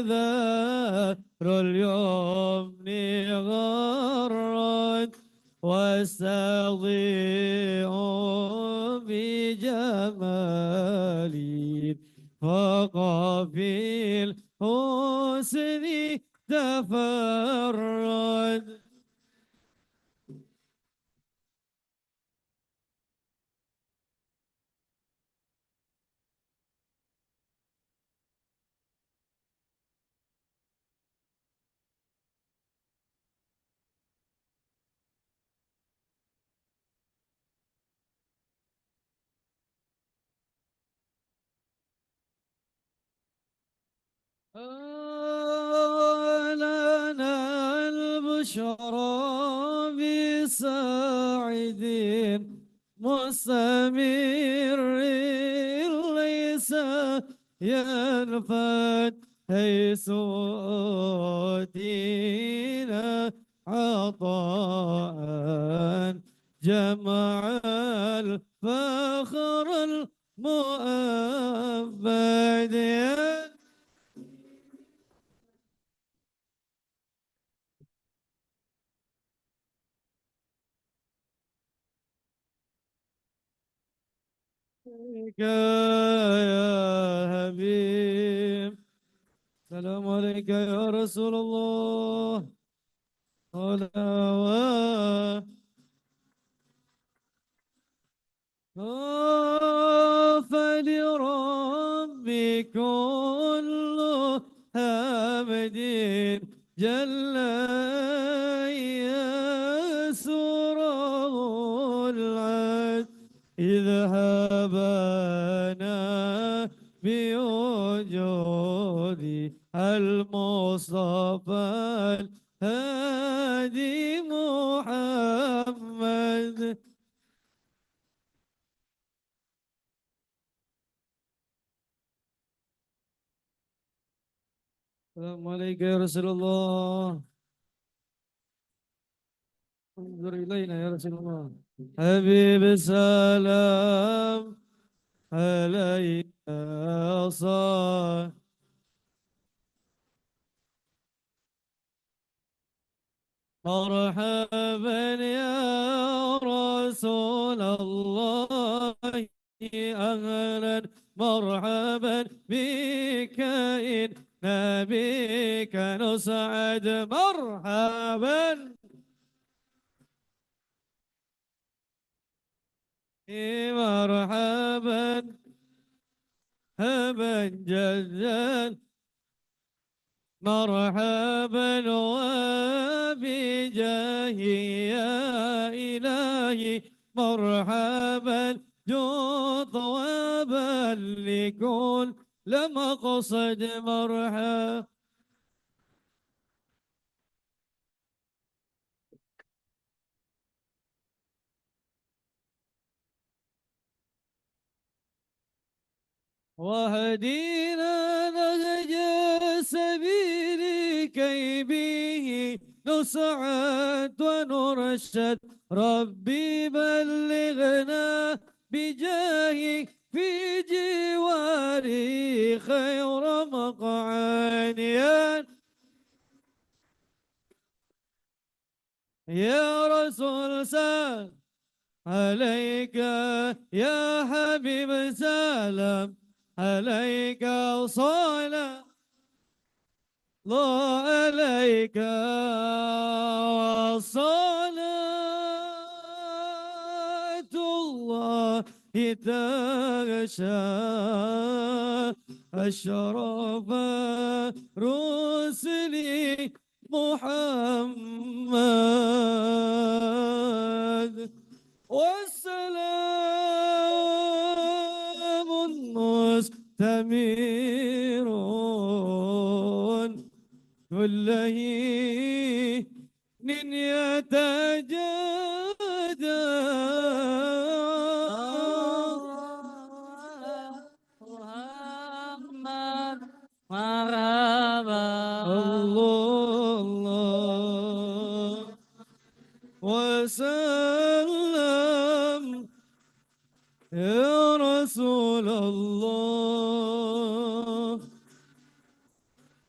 ذر اليمن غرد واستضيء بجمالي فقفي الحسن تفرد. لنا البشرى بساعد مستمر ليس ينفد حيث أوتينا عطاء جمع الفخر المؤبد. عليك يا حبيب، السلام عليك يا رسول الله. صلوات فلربي كل حمد جل يسره العد إذ هبنا بوجود المصطفى الهادي محمد. السلام عليك يا رسول الله. انظر إلينا يا رسول الله. حبيب السلام عليك صار مرحبا يا رسول الله، أهلا مرحبا بك إن بك نسعد. مرحبا مرحبا هبا جدا مرحبا وبجاهي يا إلهي مرحبا جود طوابا لكل مقصد. مرحبا وهدينا نهج السبيل كي به نسعد ونرشد. ربي بلغنا بجاهك في جواري خير مقعد. يا رسول سلام عليك يا حبيب سلام عليك صلاة الله عليك وصلاة الله تغشى أشرف رسلي محمد. والسلام مستمر كل حين يتجدد. محمد مرحبا الله الله وسلم يا رسول الله.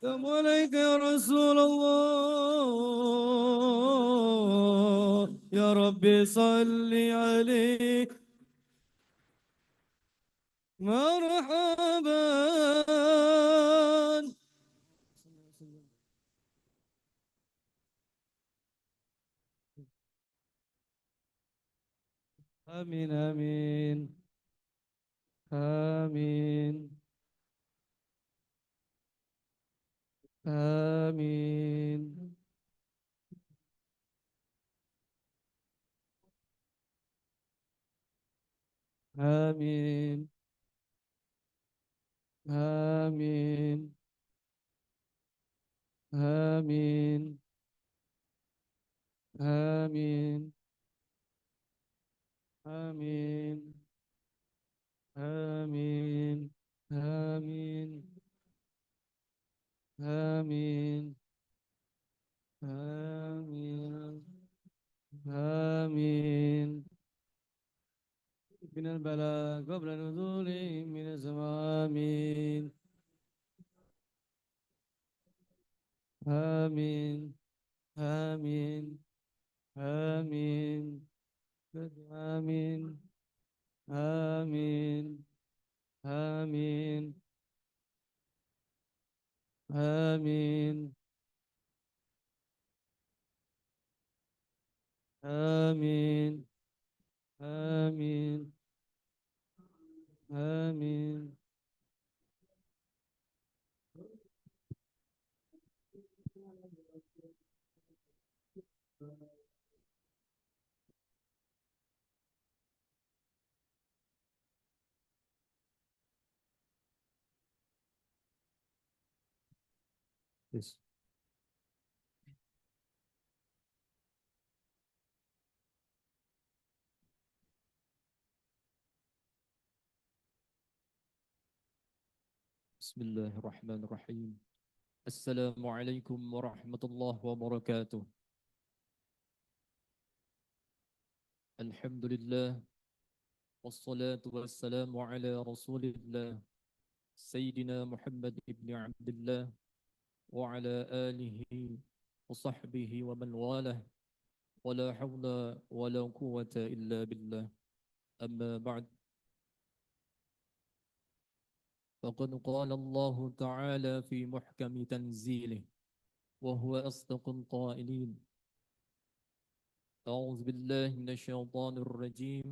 السلام عليك يا رسول الله، يا ربي صل عليك مرحبا. آمين آمين آمين آمين آمين آمين آمين آمين آمين آمين آمين آمين آمين آمين. من البلاء قبل نزوله من السماء. آمين آمين آمين آمين آمين آمين آمين آمين آمين آمين آمين. Yes. بسم الله الرحمن الرحيم. السلام عليكم ورحمة الله وبركاته. الحمد لله والصلاة والسلام على رسول الله سيدنا محمد بن عبد الله وعلى آله وصحبه ومن والاه، ولا حول ولا قوة إلا بالله. أما بعد، فقد قال الله تعالى في محكم تنزيله وهو أصدق القائلين: أعوذ بالله من الشيطان الرجيم،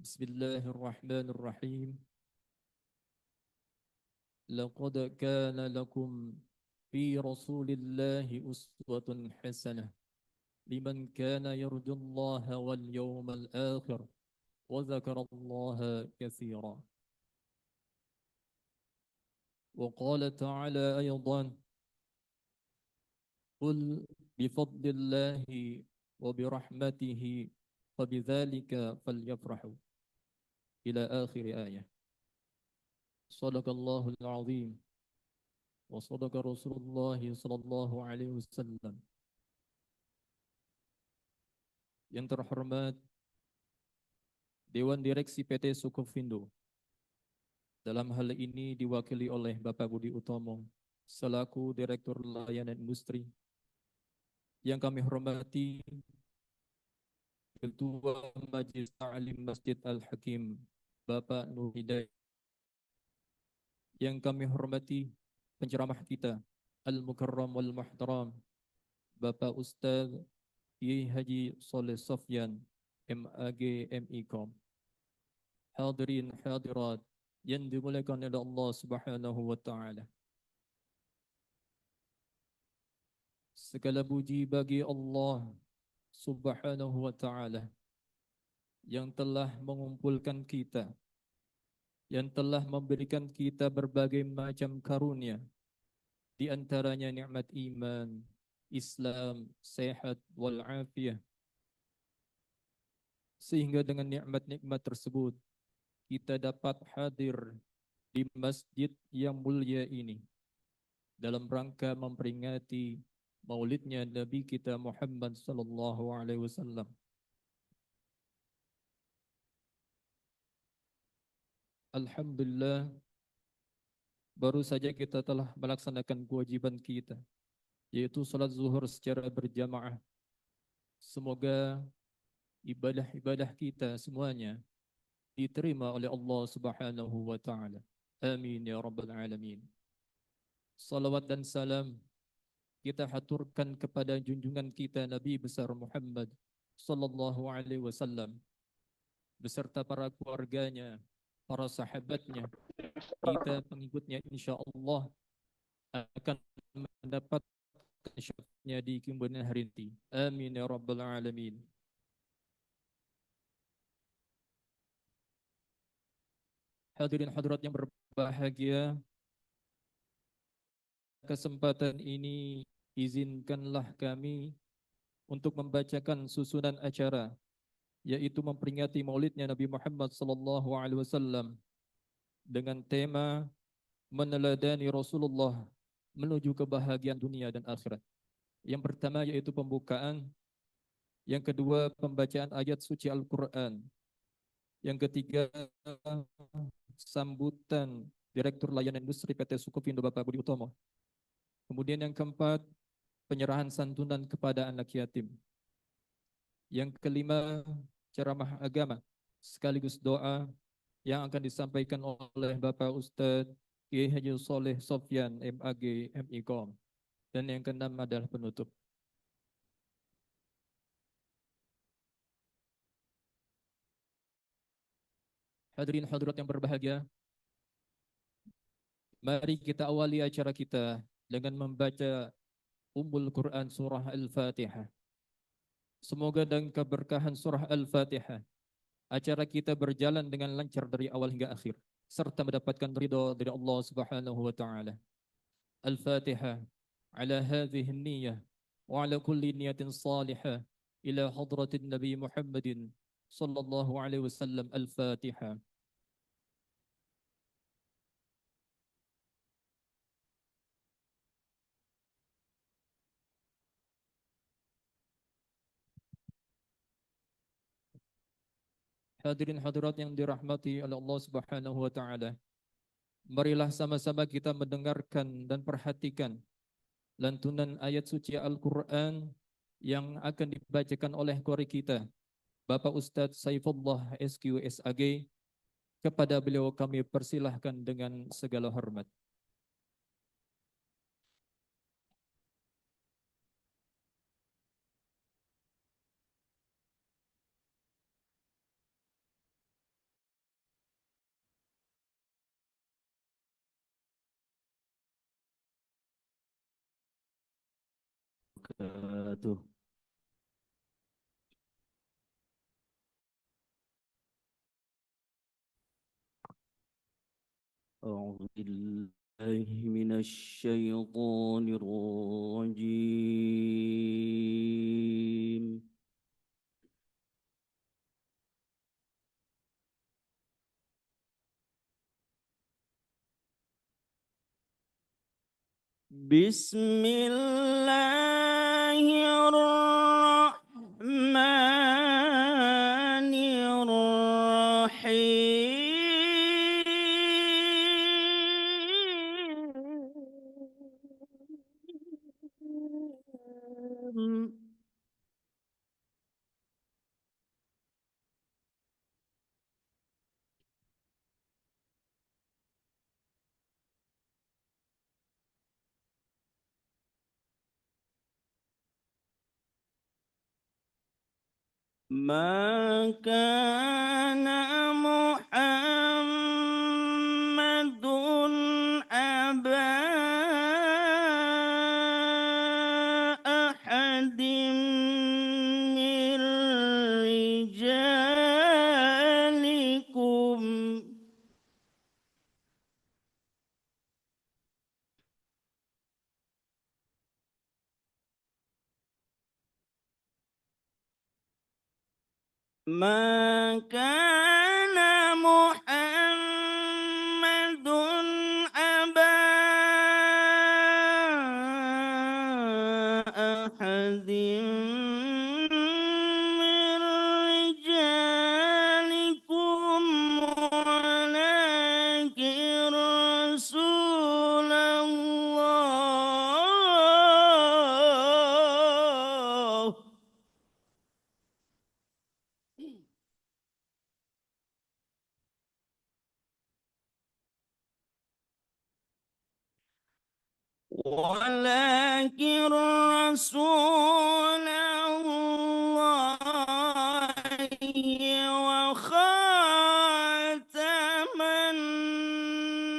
بسم الله الرحمن الرحيم. لقد كان لكم في رسول الله أسوة حسنة لمن كان يرجو الله واليوم الآخر وذكر الله كثيرا. وقال تعالى أيضا: قل بفضل الله وبرحمته فبذلك فليفرحوا، إلى آخر آية. صدق الله العظيم وصدق رسول الله صلى الله عليه وسلم. Yang terhormat Dewan Direksi PT Sukovindo, dalam hal ini diwakili oleh Bapak Budi Utomo selaku Direktur Layanan Industri. Yang kami hormati Ketua Majelis Ta'lim Masjid Al-Hakim Bapak Nur Hidayat. Yang kami hormati penceramah kita Al-Mukarram wal Muhtaram Bapak Ustaz Kiai Haji Soleh Sofyan MAG MIKOM. Hadirin hadirat yang dimuliakan oleh Allah Subhanahu wa taala. Segala puji bagi Allah Subhanahu wa taala yang telah mengumpulkan kita, yang telah memberikan kita berbagai macam karunia, di antaranya nikmat iman, Islam, sehat wal afiyah. Sehingga dengan nikmat-nikmat tersebut kita dapat hadir di masjid yang mulia ini dalam rangka memperingati maulidnya Nabi kita Muhammad sallallahu alaihi wasallam. Alhamdulillah, baru saja kita telah melaksanakan kewajiban kita, yaitu salat zuhur secara berjamaah. Semoga ibadah-ibadah kita semuanya diterima oleh Allah Subhanahu wa taala. Amin ya rabbal alamin. Salawat dan salam kita haturkan kepada junjungan kita Nabi besar Muhammad sallallahu alaihi wasallam beserta para keluarganya, para sahabatnya, kita pengikutnya insya-Allah akan mendapatkan syafaatnya di kemudian hari nanti. Amin ya rabbal alamin. Hadirin hadirat yang berbahagia, kesempatan ini izinkanlah kami untuk membacakan susunan acara, yaitu memperingati maulidnya Nabi Muhammad sallallahu alaihi wasallam dengan tema meneladani Rasulullah menuju kebahagiaan dunia dan akhirat. Yang pertama yaitu pembukaan, yang kedua pembacaan ayat suci Al-Quran, yang ketiga sambutan Direktur Layanan Industri PT Sukovindo Bapak Budi Utomo. Kemudian yang keempat, penyerahan santunan kepada anak yatim. Yang kelima, ceramah agama sekaligus doa yang akan disampaikan oleh Bapak Ustadz Kiai Haji Soleh Sofyan MAG MIKOM. Dan yang keenam adalah penutup. Hadirin hadirat yang berbahagia, mari kita awali acara kita dengan membaca Ummul Quran Surah Al-Fatihah. Semoga dengan keberkahan Surah Al-Fatihah, acara kita berjalan dengan lancar dari awal hingga akhir, serta mendapatkan ridha dari Allah Subhanahu wa taala. Al-Fatihah. Ala hadhihi an-niyyah wa ala kulli niyatin salihah ila hadratin Nabi Muhammadin sallallahu alaihi wasallam. Al-Fatihah. Hadirin hadirat yang dirahmati oleh Allah Subhanahu wa taala, marilah sama-sama kita mendengarkan dan perhatikan lantunan ayat suci Al-Quran yang akan dibacakan oleh qari kita, Bapak Ustadz Saifullah SQSAG. Kepada beliau kami persilahkan dengan segala hormat. وبركاته. أعوذ بالله من الشيطان الرجيم. بسم الله الرحمن الرحيم. ما كان محمد أبا أحد من رجالكم ما كان محمد أبا أحد من رجالكم ولكن رسول ولكن رسول الله وخاتم النبيين.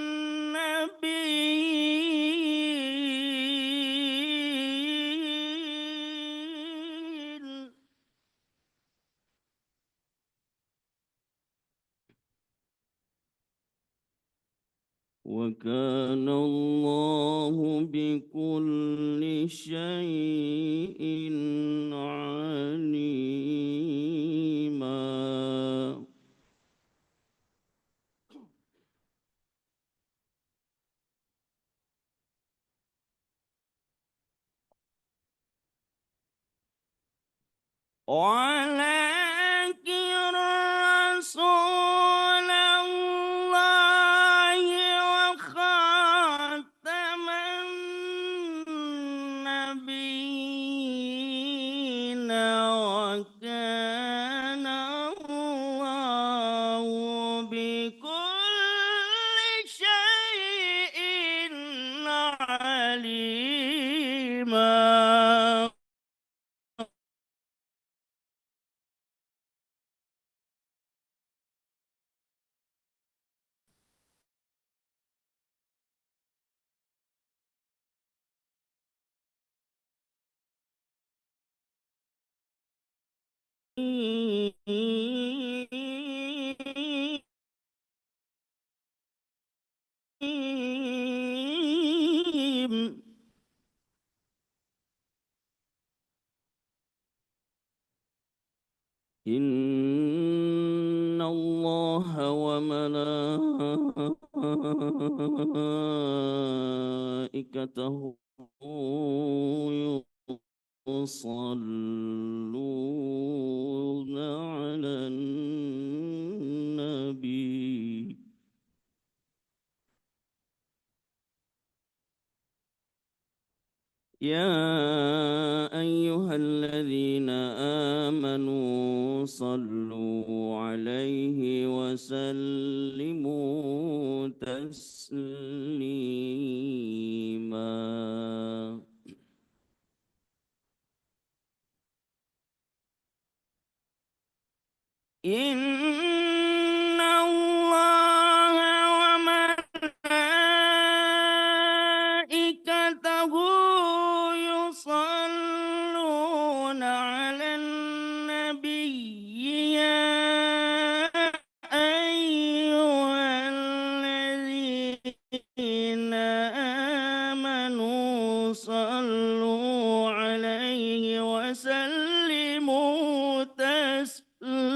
وكان الله بكل شيء عليما. ولكن رسول الله وخاتم النبيين وكان الله بكل شيء عليما. إن الله وملائكته يصلون على النبي. يا أيها الذين آمنوا صلوا عليه وسلموا تسليما. إن الله وملائكته يصلون على النبي. يا أيها الذين آمنوا صلوا عليه وسلموا تسليما.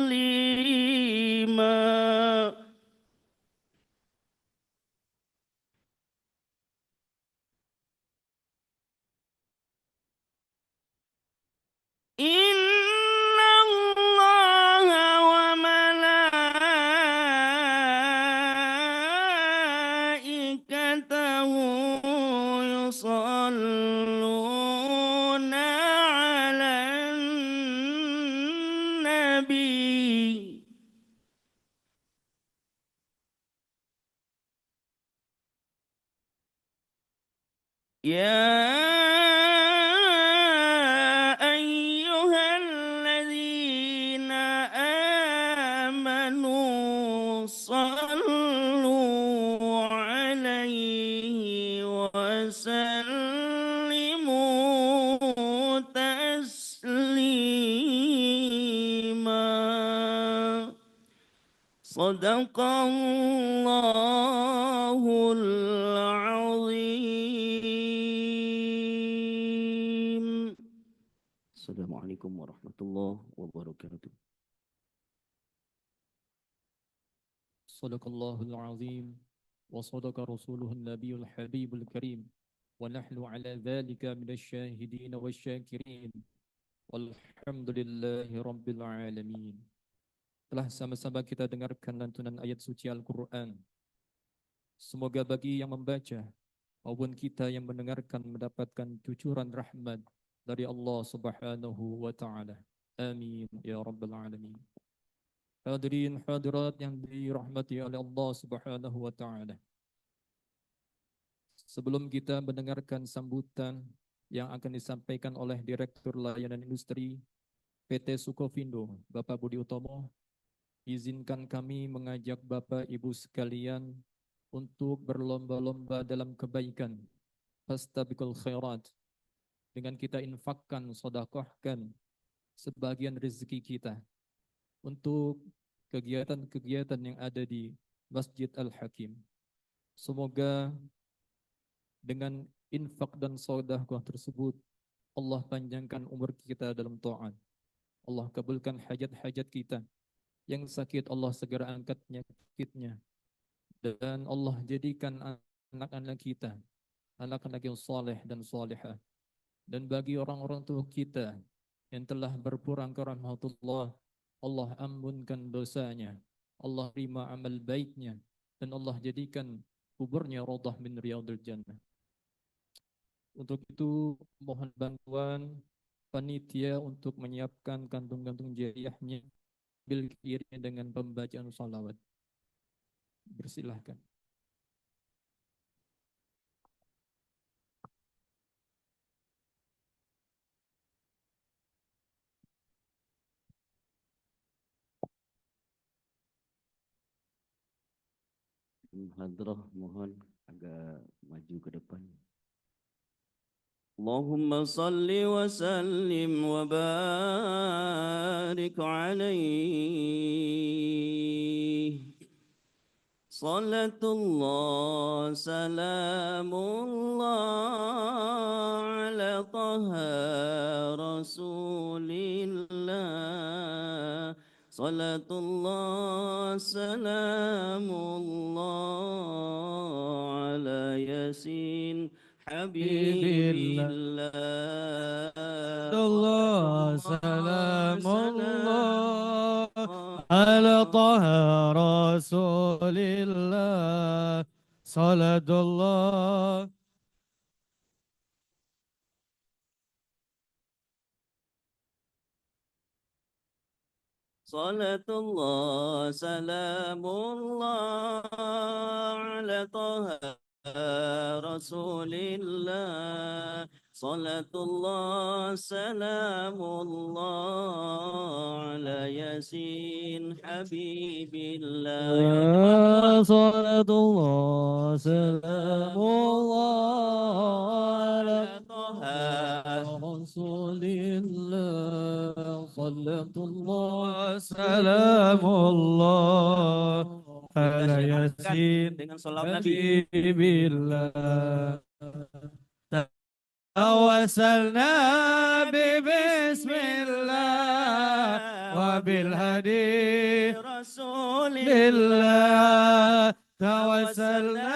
إن الله وملائكته يصلون على النبي. يا أيها الذين آمنوا صلوا عليه وسلموا تسليما. صدق الله العظيم. السلام عليكم ورحمة الله وبركاته. صدق الله العظيم وصدق رسوله النبي الحبيب الكريم ونحن على ذلك من الشاهدين والشاكرين والحمد لله رب العالمين. Telah sama-sama kita dengarkan lantunan ayat suci Al-Quran. Semoga bagi yang membaca maupun kita yang mendengarkan mendapatkan cucuran rahmat dari Allah Subhanahu wa Ta'ala. Amin ya Rabbal Alamin. Hadirin hadirat yang dirahmati oleh Allah Subhanahu wa Ta'ala. Sebelum kita mendengarkan sambutan yang akan disampaikan oleh Direktur Layanan Industri PT Sukovindo, Bapak Budi Utomo, izinkan kami mengajak Bapak Ibu sekalian untuk berlomba-lomba dalam kebaikan, fastabiqul khairat, dengan kita infakkan, sedekahkan sebagian rezeki kita untuk kegiatan-kegiatan yang ada di Masjid Al-Hakim. Semoga dengan infak dan sedekah tersebut Allah panjangkan umur kita dalam taat. Allah kabulkan hajat-hajat kita. Yang sakit Allah segera angkat penyakitnya. Dan Allah jadikan anak-anak kita anak-anak yang saleh dan salihah. Dan bagi orang-orang tua kita yang telah berpulang ke rahmatullah, Allah ampunkan dosanya, Allah terima amal baiknya, dan Allah jadikan kuburnya raudhah min riyadil jannah. Untuk itu mohon bantuan panitia untuk menyiapkan kantung-kantung jariahnya bil kirinya dengan pembacaan salawat. Bersilahkan. Hadrah mohon agak maju ke depan. Allahumma salli wa sallim wa barik alaihi. Salatullah salamullah ala taha rasulillah. Salatullah salamullah ala yasin habibillah. Allah salamullah ala taha rasulillah. Salatullah Salatullah salamullah ala taha rasulillah. Salatullah salamullah ala yasin habibillah. Salatullah salamullah ala Taha rasulillah. Salatullah salamullah ala yasin dengan salawat Nabi. habibillah. توسلنا ببسم الله وبالهدي رسول لله. توسلنا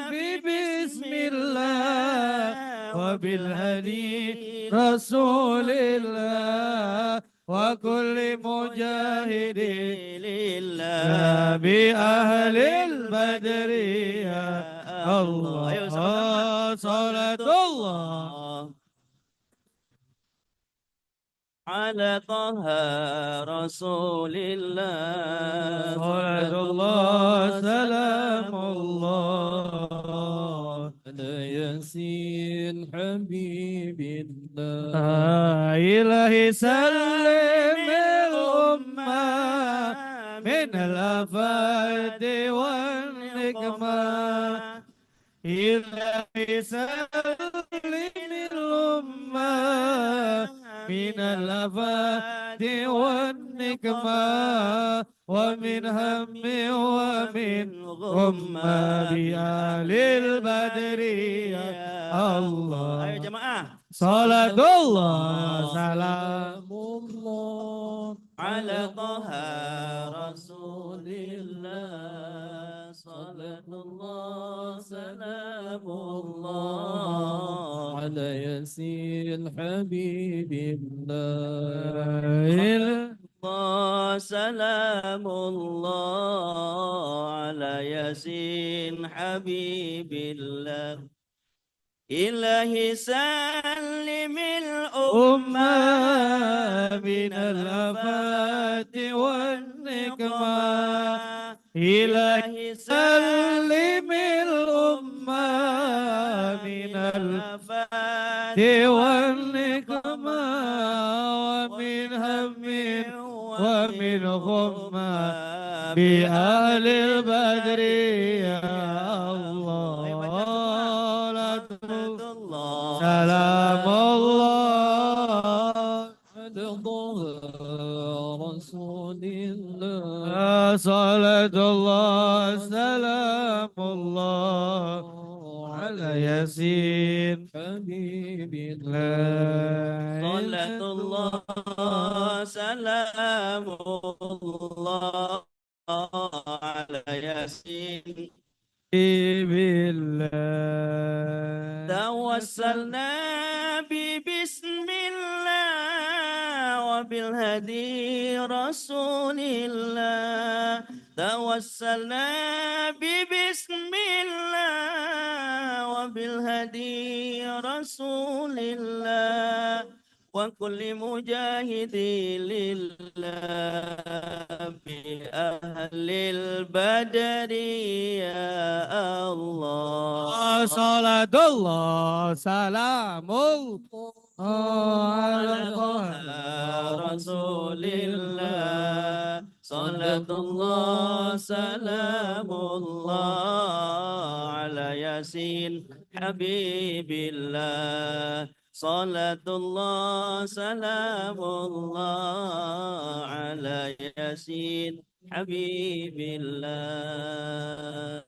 ببسم الله وبالهدي رسول الله وكل مجاهد لله بأهل البدر يا الله. صلاة الله على طه رسول الله. صلاة الله سلام الله على ياسين حبيب الله. إلهي سلم الأمة من الآفات والنقمة. إلهي سلم الأمة من الآفات والنقمة ومن هم ومن غمة بآل البدر يا الله. Ayo jamaah. صلاة الله سلام الله على طه رسول الله. صلاة الله سلام الله على ياسين حبيب الله. سلام الله على ياسين حبيب الله. إلهي سلم الأمة من الآفات والنقمة. إلهي سلم الأمة الآفات والنقمة ومن هم ومن غمة بأهل البدر يا الله سلام الله رسول الله صلاة الله سلام الله على ياسين حبيب صلاة الله سلام الله على ياسين بالله توسلنا ببسم الله وبالهدي رسول الله توسلنا ببسم الله وبالهدي رسول الله وكل مجاهد لله بأهل البدر يا الله صلاة الله سلام الله على رسول الله صلاة الله سلام الله على ياسين حبيب الله صلاة الله سلام الله على ياسين حبيب الله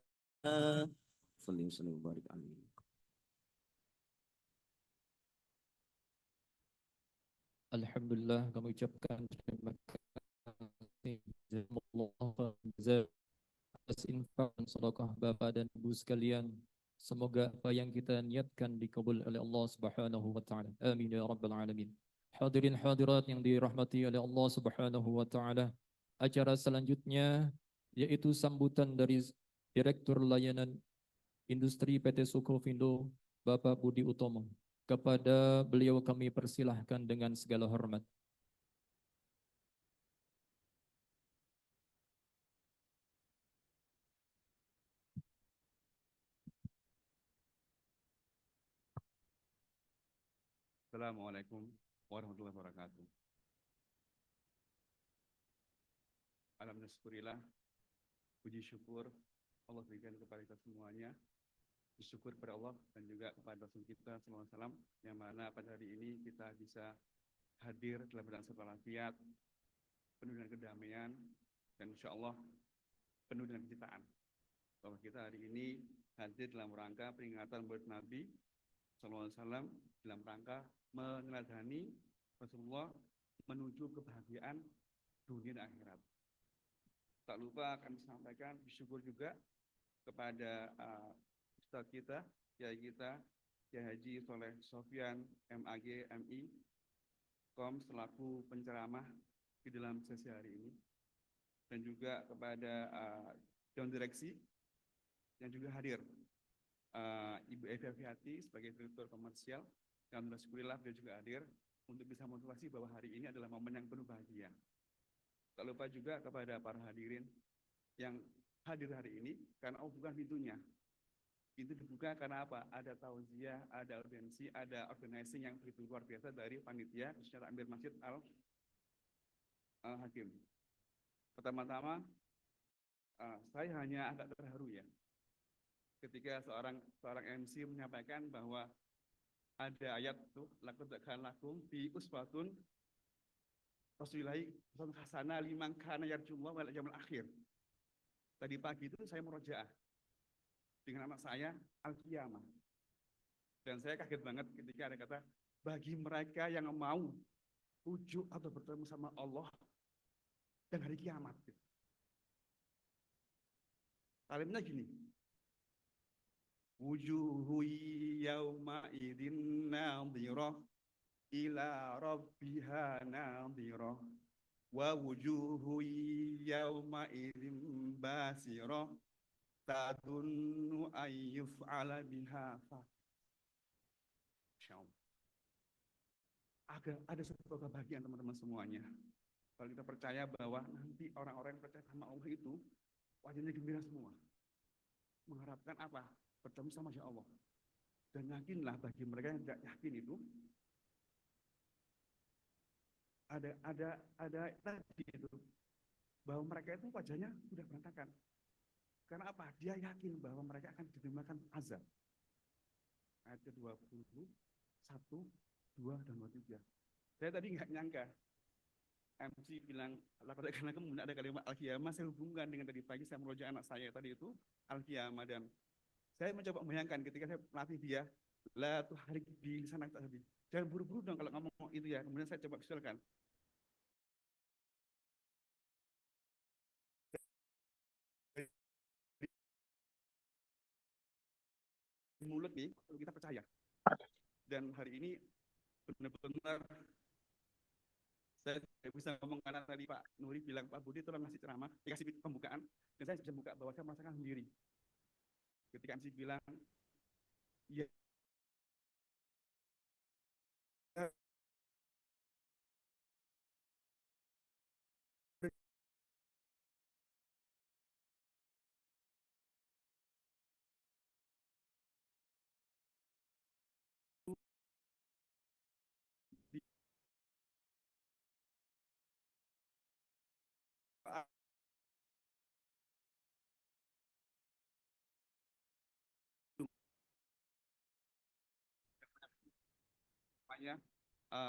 صلى وسلم وبارك عليه. Alhamdulillah kami ucapkan terima kasih jazakumullah atas infak dan sedekah Bapak dan Ibu sekalian. Semoga apa yang kita niatkan dikabul oleh Allah Subhanahu wa taala. Amin ya rabbal alamin. Hadirin hadirat yang dirahmati oleh Allah Subhanahu wa taala. Acara selanjutnya yaitu sambutan dari Direktur Layanan Industri PT Sukovindo Bapak Budi Utomo. Kepada beliau kami persilahkan dengan segala hormat. Assalamualaikum warahmatullahi wabarakatuh. Alhamdulillah, puji syukur Allah berikan kepada kita semuanya. Bersyukur kepada Allah dan juga kepada Rasul kita sallallahu alaihi wasallam, yang mana pada hari ini kita bisa hadir dalam keadaan walafiat, penuh dengan kedamaian, dan insya Allah penuh dengan kecintaan. Bahwa kita hari ini hadir dalam rangka peringatan Maulid Nabi sallallahu alaihi wasallam, dalam rangka meneladani Rasulullah menuju kebahagiaan dunia dan akhirat. Tak lupa kami sampaikan bersyukur juga kepada Ustaz kita, Kiai kita, Kiai Haji Soleh Sofyan, MAG, MI, Kom selaku penceramah di dalam sesi hari ini, dan juga kepada Dewan Direksi yang juga hadir, Ibu Evi Afiati sebagai Direktur Komersial, dan alhamdulillah beliau juga hadir untuk bisa motivasi bahwa hari ini adalah momen yang penuh bahagia. Tak lupa juga kepada para hadirin yang hadir hari ini, karena bukan pintunya. Pintu dibuka karena apa? Ada tauziah, ada urgensi, ada organizing yang begitu luar biasa dari panitia, khususnya Amir Masjid Al-Hakim. Pertama-tama, saya hanya agak terharu ya, ketika seorang MC menyampaikan bahwa ada ayat tuh, lakum lakum bi uswatun Rasulillahi hasanah liman kana yarjullah wal yawmil akhir. Tadi pagi itu saya murojaah dengan anak saya Al-Qiyamah. Dan saya kaget banget ketika ada kata bagi mereka yang mau rujuk atau bertemu sama Allah dan hari kiamat. Kalimatnya gini. Wujuhu yauma idzin nadhirah ila rabbiha nadhirah wa wujuhu yauma idzin basirah tadunnu ayyuf'ala biha fa. Insyaallah. Ada sebuah kebahagiaan teman-teman semuanya. Kalau kita percaya bahwa nanti orang-orang yang percaya sama Allah itu wajahnya gembira semua. Mengharapkan apa? Bertemu sama Allah. Dan yakinlah bagi mereka yang tidak yakin itu ada tadi itu bahwa mereka itu wajahnya sudah berantakan. Karena apa? Dia yakin bahwa mereka akan diterima azab. Ayat ke-21, 2 dan 23. Saya tadi nggak nyangka MC bilang karena kemudian ada kalimat al-qiyamah, saya hubungkan dengan tadi pagi saya meroja anak saya tadi itu al-qiyamah, dan saya mencoba membayangkan ketika saya melatih dia lah tuh hari di sana tadi, jangan buru-buru dong kalau ngomong itu ya. Kemudian saya coba visualkan di mulut nih, kalau kita percaya. Dan hari ini benar-benar saya tidak bisa ngomong karena tadi Pak Nuri bilang, Pak Budi tolong ngasih ceramah, dikasih pembukaan, dan saya bisa buka bahwa saya merasakan sendiri. Ketika MC bilang, ya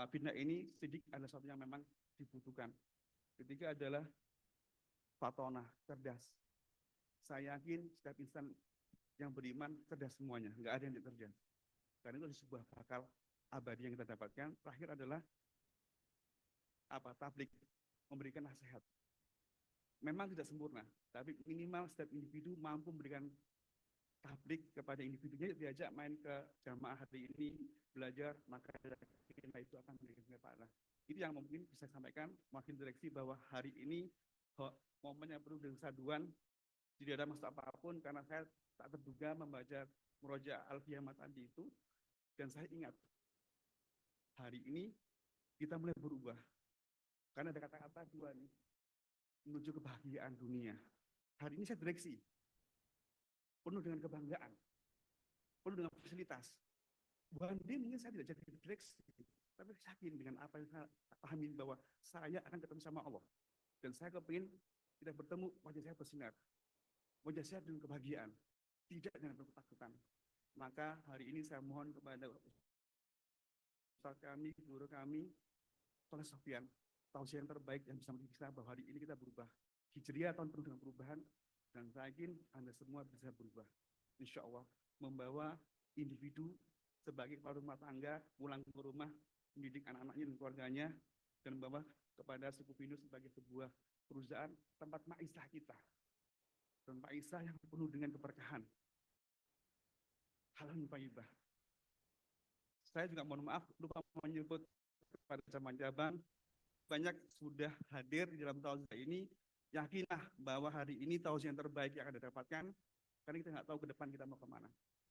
bina ini sidik adalah sesuatu yang memang dibutuhkan. Ketiga adalah fatona, cerdas. Saya yakin setiap insan yang beriman cerdas semuanya, nggak ada yang tidak cerdas. Karena itu adalah sebuah bakal abadi yang kita dapatkan. Terakhir adalah apa? Tablik, memberikan nasihat. Memang tidak sempurna, tapi minimal setiap individu mampu memberikan tablik kepada individunya, diajak main ke jamaah hari ini, belajar, maka itu akan memberikan pahala. Itu yang mungkin bisa saya sampaikan, wakil direksi, bahwa hari ini momen yang penuh dengan kesaduan, tidak ada maksud apapun, karena saya tak terduga membaca murojaah al-qiyamah tadi itu, dan saya ingat, hari ini kita mulai berubah. Karena ada kata-kata dua nih, menuju kebahagiaan dunia. Hari ini saya direksi, penuh dengan kebanggaan, penuh dengan fasilitas. Bukan dia mungkin saya tidak jadi direksi, tapi saya yakin dengan apa yang saya pahami bahwa saya akan ketemu sama Allah. Dan saya kepingin kita bertemu, wajah saya bersinar, wajah saya dengan kebahagiaan, tidak dengan ketakutan. Maka hari ini saya mohon kepada Ustaz kami, guru kami, Soleh Sofyan, tausiah yang terbaik yang bisa mendidik kita bahwa hari ini kita berubah. Hijriah tahun penuh dengan perubahan, dan saya yakin Anda semua bisa berubah. Insya Allah, membawa individu sebagai kepala rumah tangga, pulang ke rumah, mendidik anak-anaknya dan keluarganya, dan membawa kepada suku Pinus sebagai sebuah perusahaan tempat maisah kita. Dan maisah yang penuh dengan keberkahan. Halal thayyibah. Saya juga mohon maaf, lupa menyebut kepada cabang-cabang, banyak sudah hadir di dalam tausiah ini. Yakinlah bahwa hari ini tausiah yang terbaik yang akan didapatkan, karena kita nggak tahu ke depan kita mau kemana.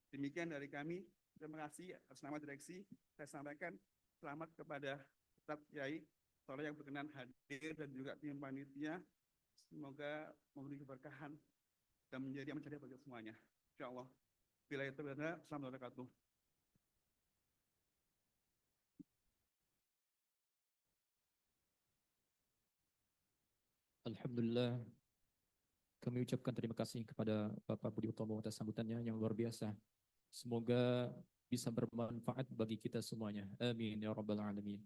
Demikian dari kami. Terima kasih atas nama direksi. Saya sampaikan selamat kepada Ustaz Kiai Soleh yang berkenan hadir, dan juga tim panitia. Semoga memberi keberkahan dan menjadi amal jariah bagi semuanya. Insya Allah. Bila itu benar, assalamualaikum warahmatullahi wabarakatuh. Alhamdulillah, kami ucapkan terima kasih kepada Bapak Budi Utomo atas sambutannya yang luar biasa. Semoga bisa bermanfaat bagi kita semuanya. Amin ya rabbal alamin.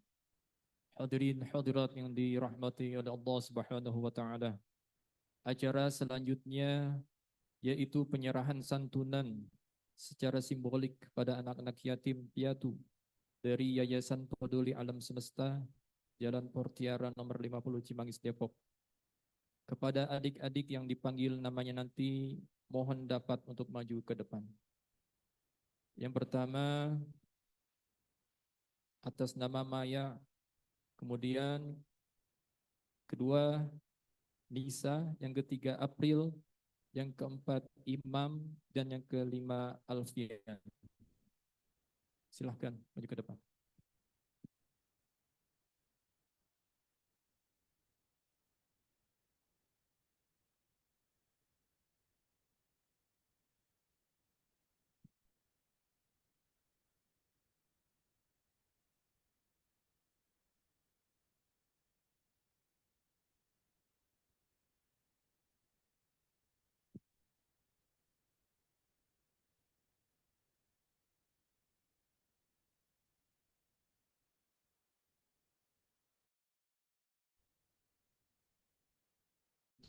Hadirin hadirat yang dirahmati oleh Allah Subhanahu wa taala. Acara selanjutnya yaitu penyerahan santunan secara simbolik kepada anak-anak yatim piatu dari Yayasan Peduli Alam Semesta, Jalan Portiara nomor 50 Cimanggis, Depok. Kepada adik-adik yang dipanggil namanya nanti, mohon dapat untuk maju ke depan. Yang pertama, atas nama Maya, kemudian kedua Nisa, yang ketiga April, yang keempat Imam, dan yang kelima Alfian. Silahkan maju ke depan.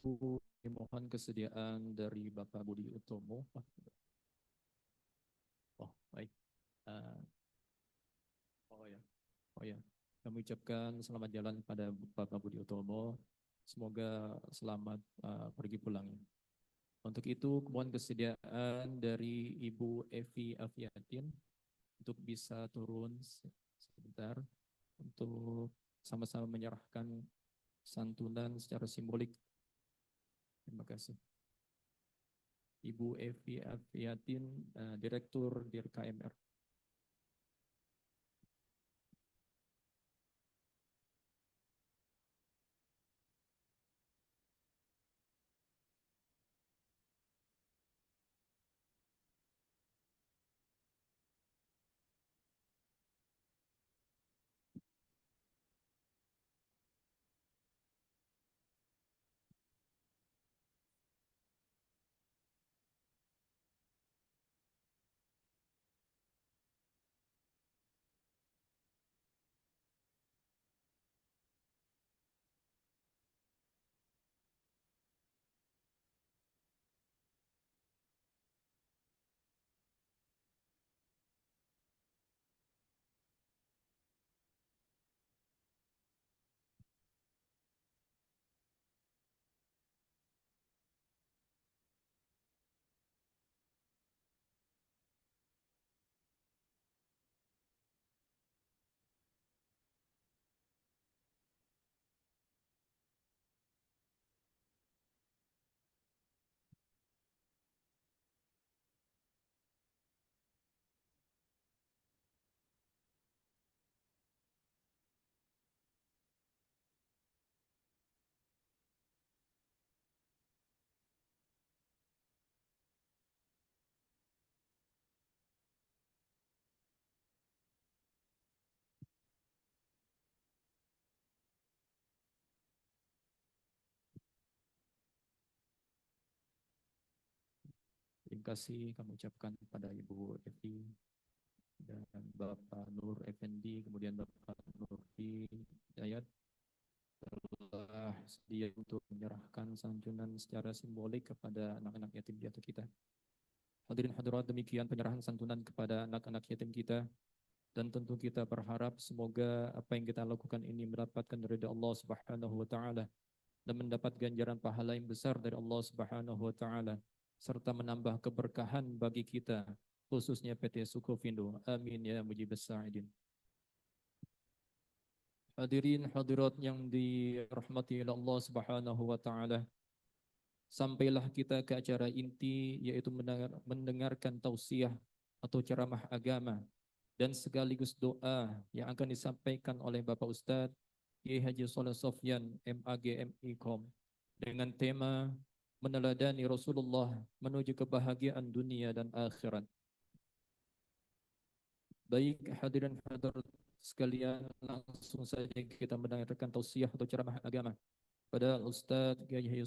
mohon kesediaan dari Bapak Budi Utomo. Oh, baik. Eh, oh ya, oh ya. Kami ucapkan selamat jalan pada Bapak Budi Utomo. Semoga selamat pergi pulangnya. Untuk itu, mohon kesediaan dari Ibu Evi Afiatin untuk bisa turun sebentar untuk sama-sama menyerahkan santunan secara simbolik. Terima kasih. Ibu Evi Afiatin, Direktur Dir KMR. Terima kasih kami ucapkan kepada Ibu Evi dan Bapak Nur Effendi, kemudian Bapak Nurdi Dayat telah sedia untuk menyerahkan santunan secara simbolik kepada anak-anak yatim piatu kita. Hadirin hadirat, demikian penyerahan santunan kepada anak-anak yatim kita, dan tentu kita berharap semoga apa yang kita lakukan ini mendapatkan ridha Allah Subhanahu wa taala dan mendapat ganjaran pahala yang besar dari Allah Subhanahu wa taala serta menambah keberkahan bagi kita khususnya PT Sukovindo. Amin ya mujibas sa'idin. Hadirin hadirat yang dirahmati oleh Allah Subhanahu wa taala, sampailah kita ke acara inti, yaitu mendengarkan tausiah atau ceramah agama dan sekaligus doa yang akan disampaikan oleh Bapak Ustadz Kiai Haji Soleh Sofyan MAG MIKOM dengan tema meneladani Rasulullah menuju kebahagiaan dunia dan akhirat. Baik hadirin hadirat sekalian, langsung saja kita mendengarkan tausiah atau ceramah agama pada Ustadz Kiai Haji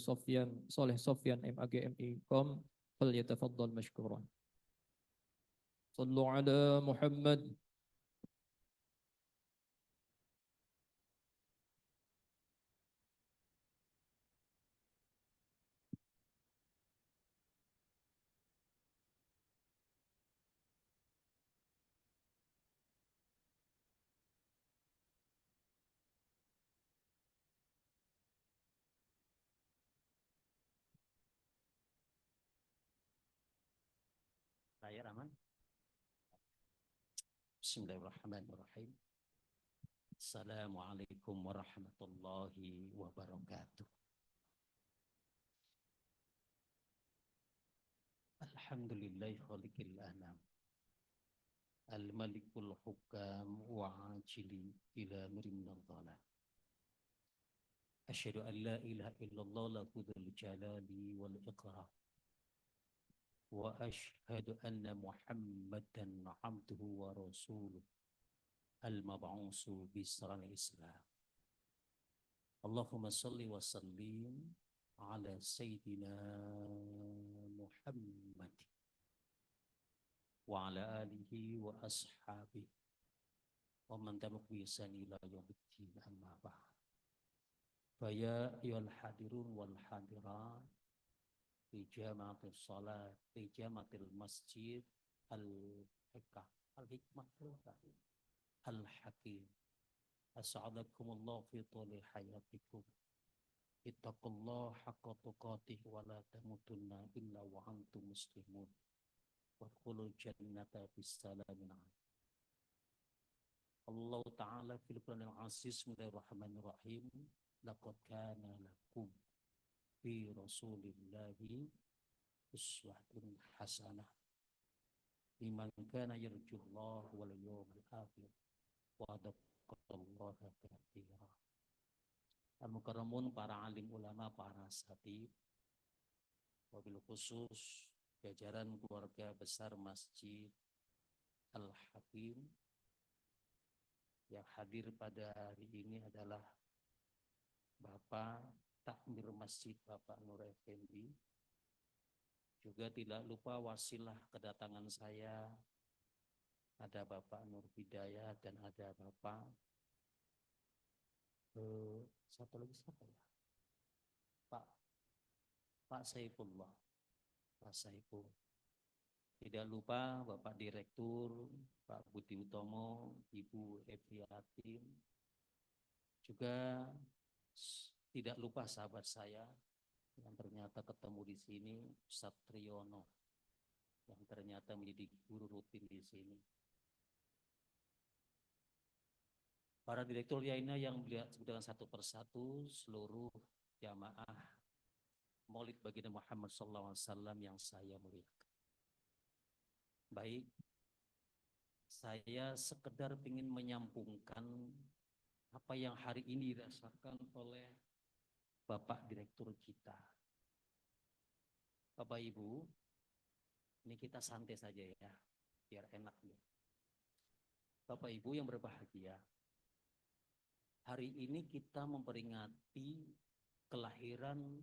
Soleh Sofyan MAG MIKOM. Falyatafaddal mashkuran. Sallu ala Muhammad. Saya Rahman. Bismillahirrahmanirrahim. Assalamualaikum warahmatullahi wabarakatuh. Alhamdulillahi khaliqil anam. Al-malikul hukam wa ajili ila mirinal dhalam. Asyhadu an la ilaha illallah lahudul jalali wal iqrar. Wa asyhadu anna Muhammadan abduhu wa rasuluh al-mab'usu bisral Islam. Allahumma salli wa sallim ala sayyidina Muhammad wa ala alihi wa ashabihi wa man tabi'ahum bi ihsan ila yaumiddin, amma ba'd. Faya ayyuhal hadirun wal hadirat fi jamaatis salat fi jamaatil masjid al-hikmah al-hakim. As'adakumullah fi tuli hayatikum. Ittaqullah haqqa tuqatih wa la tamutunna illa wa antum muslimun. Wadkhulul jannata bisalamin alim. Allah Ta'ala fil Qur'anil Aziz. Bismillahirrahmanirrahim. Laqad kana lakum fi Rasulillahi uswatun hasanah liman kana yarjullah wal yawmal akhir wa dzakarallaha katsira. Al-mukarramun, para alim ulama, para asatidz, wabil khusus jajaran keluarga besar Masjid Al-Hakim. Yang hadir pada hari ini adalah Bapak Takmir Masjid Bapak Nur Effendi. Juga tidak lupa wasilah kedatangan saya, ada Bapak Nur Hidayah dan ada Bapak satu lagi siapa ya? Pak Saifullah. Pak Saiful. Tidak lupa Bapak Direktur, Pak Budi Utomo, Ibu Eviatin. Juga tidak lupa sahabat saya yang ternyata ketemu di sini, Ustadz Triyono, yang ternyata menjadi guru rutin di sini. Para direktur lainnya yang melihat dengan satu persatu seluruh jamaah Maulid Baginda Muhammad SAW yang saya muliakan. Baik, saya sekedar ingin menyampungkan apa yang hari ini dirasakan oleh Bapak Direktur kita. Bapak Ibu, ini kita santai saja ya, biar enak nih. Bapak Ibu yang berbahagia, hari ini kita memperingati kelahiran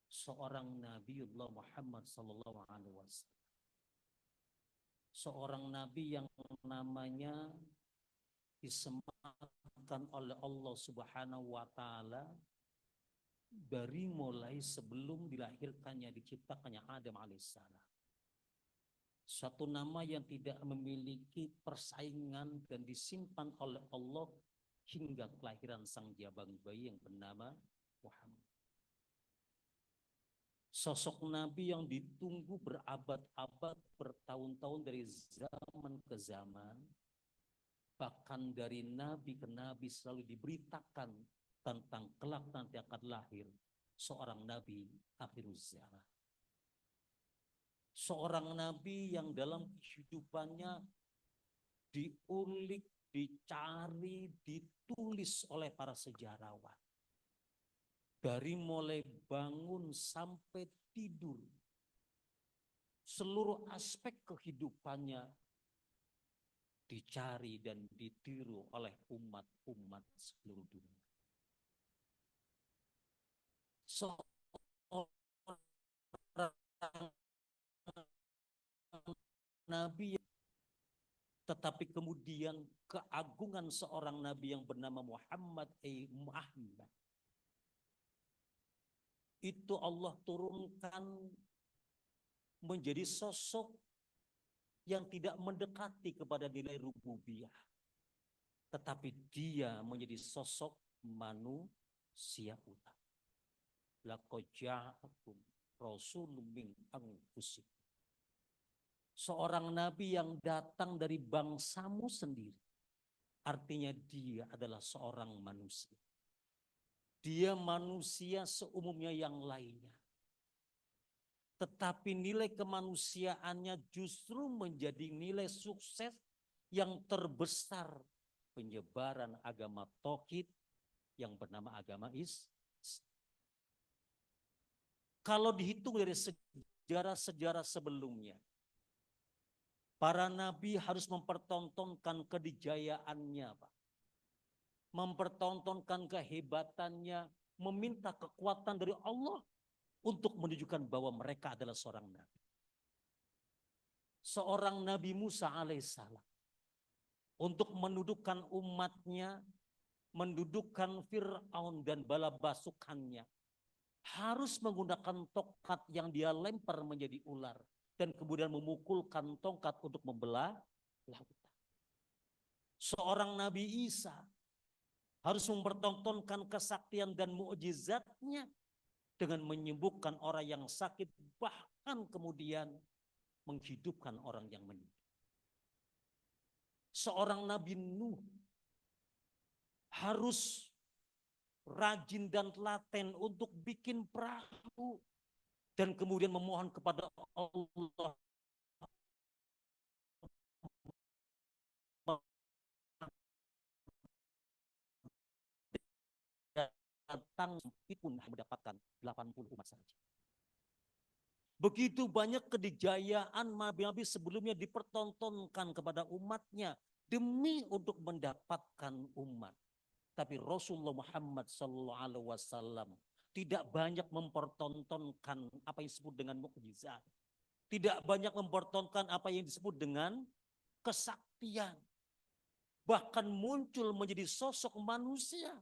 seorang Nabiullah Muhammad SAW. Seorang Nabi yang namanya disematkan oleh Allah Subhanahu wa Ta'ala dari mulai sebelum dilahirkannya, diciptakannya Adam alaihissalam. Suatu nama yang tidak memiliki persaingan dan disimpan oleh Allah hingga kelahiran sang jabang bayi yang bernama Muhammad. Sosok Nabi yang ditunggu berabad-abad, bertahun-tahun dari zaman ke zaman. Bahkan dari nabi ke nabi selalu diberitakan tentang kelak nanti akan lahir seorang nabi akhiruz zaman. Seorang nabi yang dalam kehidupannya diulik, dicari, ditulis oleh para sejarawan. Dari mulai bangun sampai tidur, seluruh aspek kehidupannya dicari dan ditiru oleh umat-umat seluruh dunia. Seorang nabi, tetapi kemudian keagungan seorang nabi yang bernama Muhammad itu Allah turunkan menjadi sosok yang tidak mendekati kepada nilai rububiyah, tetapi dia menjadi sosok manusia utama. Laqad ja'akum rasulun min anfusikum. Seorang nabi yang datang dari bangsamu sendiri. Artinya dia adalah seorang manusia. Dia manusia seumumnya yang lainnya. Tetapi nilai kemanusiaannya justru menjadi nilai sukses yang terbesar penyebaran agama tauhid yang bernama agama Islam. Kalau dihitung dari sejarah-sejarah sebelumnya, para nabi harus mempertontonkan kedijayaannya, Pak. Mempertontonkan kehebatannya, meminta kekuatan dari Allah untuk menunjukkan bahwa mereka adalah seorang nabi. Seorang Nabi Musa alaihissalam untuk menundukkan umatnya mendudukkan Fir'aun dan bala pasukannya, harus menggunakan tongkat yang dia lempar menjadi ular dan kemudian memukulkan tongkat untuk membelah lautan. Seorang Nabi Isa harus mempertontonkan kesaktian dan mukjizatnya dengan menyembuhkan orang yang sakit, bahkan kemudian menghidupkan orang yang meninggal. Seorang Nabi Nuh harus rajin dan telaten untuk bikin perahu dan kemudian memohon kepada Allah datang pun mendapatkan 80 umat saja. Begitu banyak kedikjayaan nabi-nabi sebelumnya dipertontonkan kepada umatnya demi untuk mendapatkan umat. Tapi Rasulullah Muhammad SAW tidak banyak mempertontonkan apa yang disebut dengan mukjizat. Tidak banyak mempertontonkan apa yang disebut dengan kesaktian. Bahkan muncul menjadi sosok manusia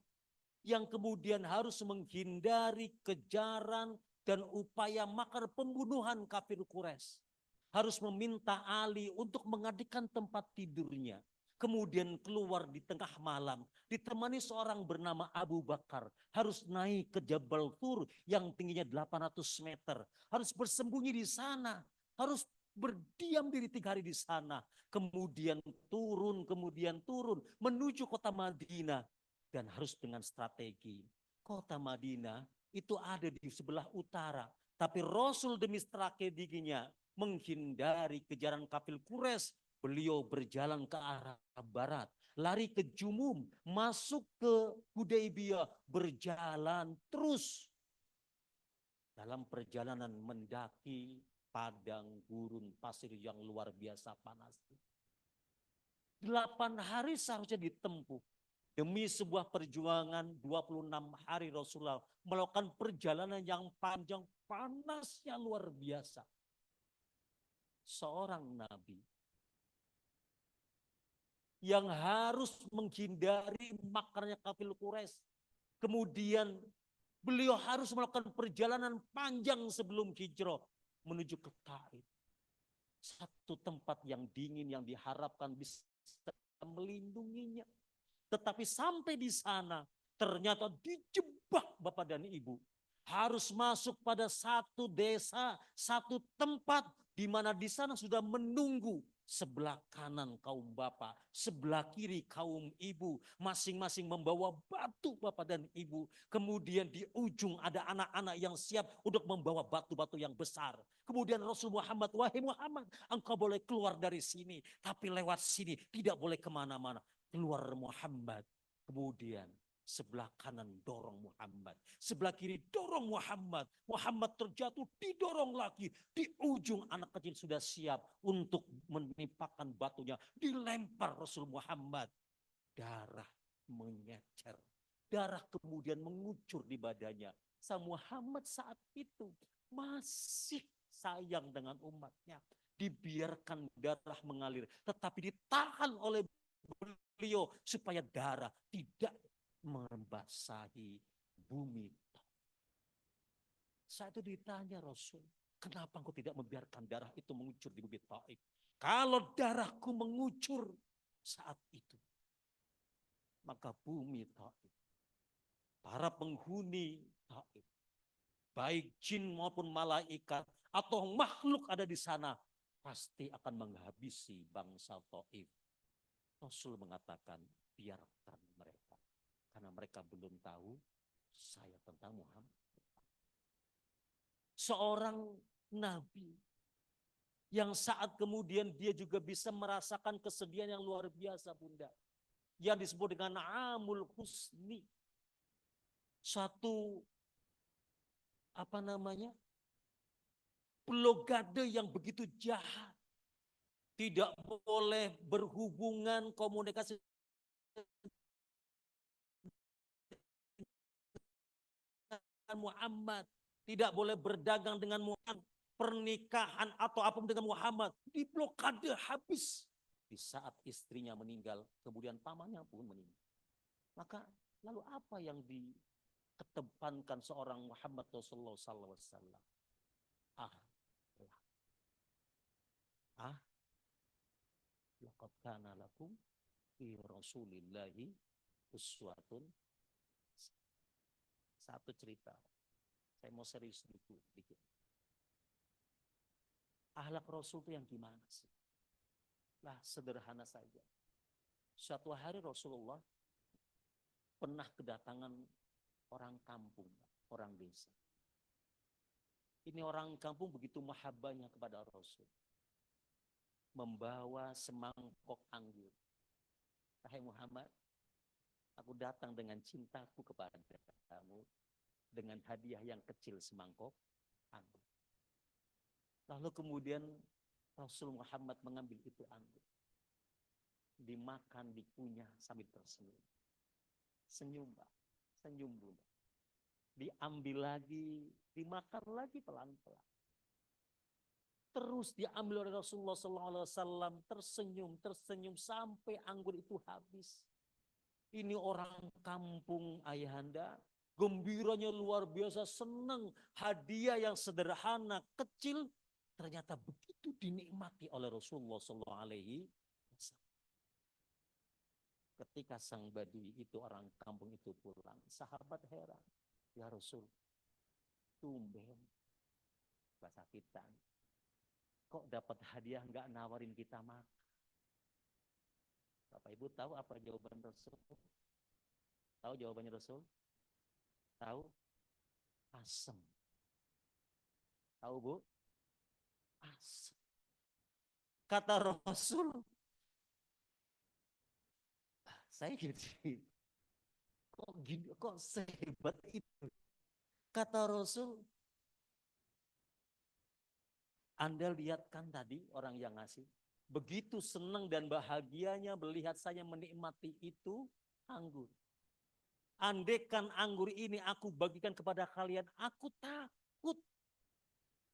yang kemudian harus menghindari kejaran dan upaya makar pembunuhan kafir Quraisy. Harus meminta Ali untuk mengadikan tempat tidurnya. Kemudian keluar di tengah malam, ditemani seorang bernama Abu Bakar. Harus naik ke Jabal Tur yang tingginya 800 meter. Harus bersembunyi di sana. Harus berdiam diri 3 hari di sana. Kemudian turun menuju kota Madinah. Dan harus dengan strategi. Kota Madinah itu ada di sebelah utara. Tapi Rasul demi strateginya menghindari kejaran kafir Quraisy. Beliau berjalan ke arah barat, lari ke Jumum, masuk ke Hudaybiyah, berjalan terus. Dalam perjalanan mendaki padang gurun pasir yang luar biasa panas. 8 hari seharusnya ditempuh. Demi sebuah perjuangan 26 hari Rasulullah melakukan perjalanan yang panjang, panasnya luar biasa. Seorang nabi yang harus menghindari makarnya kafir Quraisy. Kemudian beliau harus melakukan perjalanan panjang sebelum hijrah menuju ke Taif. Satu tempat yang dingin yang diharapkan bisa melindunginya. Tetapi sampai di sana ternyata dijebak Bapak dan Ibu. Harus masuk pada satu desa, satu tempat di mana di sana sudah menunggu. Sebelah kanan kaum bapak, sebelah kiri kaum ibu, masing-masing membawa batu bapak dan ibu. Kemudian di ujung ada anak-anak yang siap untuk membawa batu-batu yang besar. Kemudian Rasul Muhammad, wahai Muhammad, engkau boleh keluar dari sini, tapi lewat sini, tidak boleh kemana-mana. Keluar Muhammad, kemudian sebelah kanan dorong Muhammad, sebelah kiri dorong Muhammad. Muhammad terjatuh, didorong lagi. Di ujung anak kecil sudah siap untuk menimpakan batunya. Dilempar Rasul Muhammad. Darah mengecer. Darah kemudian mengucur di badannya. Sang Muhammad saat itu masih sayang dengan umatnya. Dibiarkan darah mengalir. Tetapi ditahan oleh beliau supaya darah tidak membasahi bumi. Saat itu ditanya Rasul, kenapa engkau tidak membiarkan darah itu mengucur di bumi Taif? Kalau darahku mengucur saat itu, maka bumi Taif, para penghuni Taif, baik jin maupun malaikat atau makhluk ada di sana, pasti akan menghabisi bangsa Taif. Rasul mengatakan, biarkan mereka. Karena mereka belum tahu saya tentang Muhammad. Seorang nabi yang saat kemudian dia juga bisa merasakan kesedihan yang luar biasa, Bunda. Yang disebut dengan Amul Husni. Satu blokade yang begitu jahat. Tidak boleh berhubungan komunikasi Muhammad, tidak boleh berdagang dengan Muhammad, pernikahan atau apapun dengan Muhammad, diblokade habis. Di saat istrinya meninggal, kemudian pamannya pun meninggal. Maka lalu apa yang dikedepankan seorang Muhammad Rasulullah SAW? Ah, laqad kana lakum fi Rasulillahi uswatun. Satu cerita, saya mau serius dikit. Akhlak Rasul itu yang gimana sih? Lah sederhana saja. Suatu hari Rasulullah pernah kedatangan orang kampung, orang desa. Ini orang kampung begitu mahabbahnya kepada Rasul. Membawa semangkok anggur. Hai Muhammad, aku datang dengan cintaku kepada kamu dengan hadiah yang kecil semangkok anggur. Lalu kemudian Rasul Muhammad mengambil itu anggur. Dimakan, dikunyah sambil tersenyum. Senyum, Pak. Senyum, Bunda. Diambil lagi, dimakan lagi pelan-pelan. Terus diambil oleh Rasulullah SAW, tersenyum sampai anggur itu habis. Ini orang kampung ayahanda, gembiranya luar biasa, senang. Hadiah yang sederhana, kecil, ternyata begitu dinikmati oleh Rasulullah SAW. Ketika sang badui itu, orang kampung itu pulang, sahabat heran. Ya Rasul, tumben, bahasa kita, kok dapat hadiah nggak nawarin kita makan? Bapak Ibu tahu apa jawaban Rasul? Tahu jawabannya Rasul? Tahu? Asem. Tahu Bu? Asem. Kata Rasul, saya gitu. Kok gini, kok sehebat itu? Kata Rasul, Anda lihat kan tadi orang yang ngasih. Begitu senang dan bahagianya melihat saya menikmati itu anggur. Andaikan anggur ini aku bagikan kepada kalian, aku takut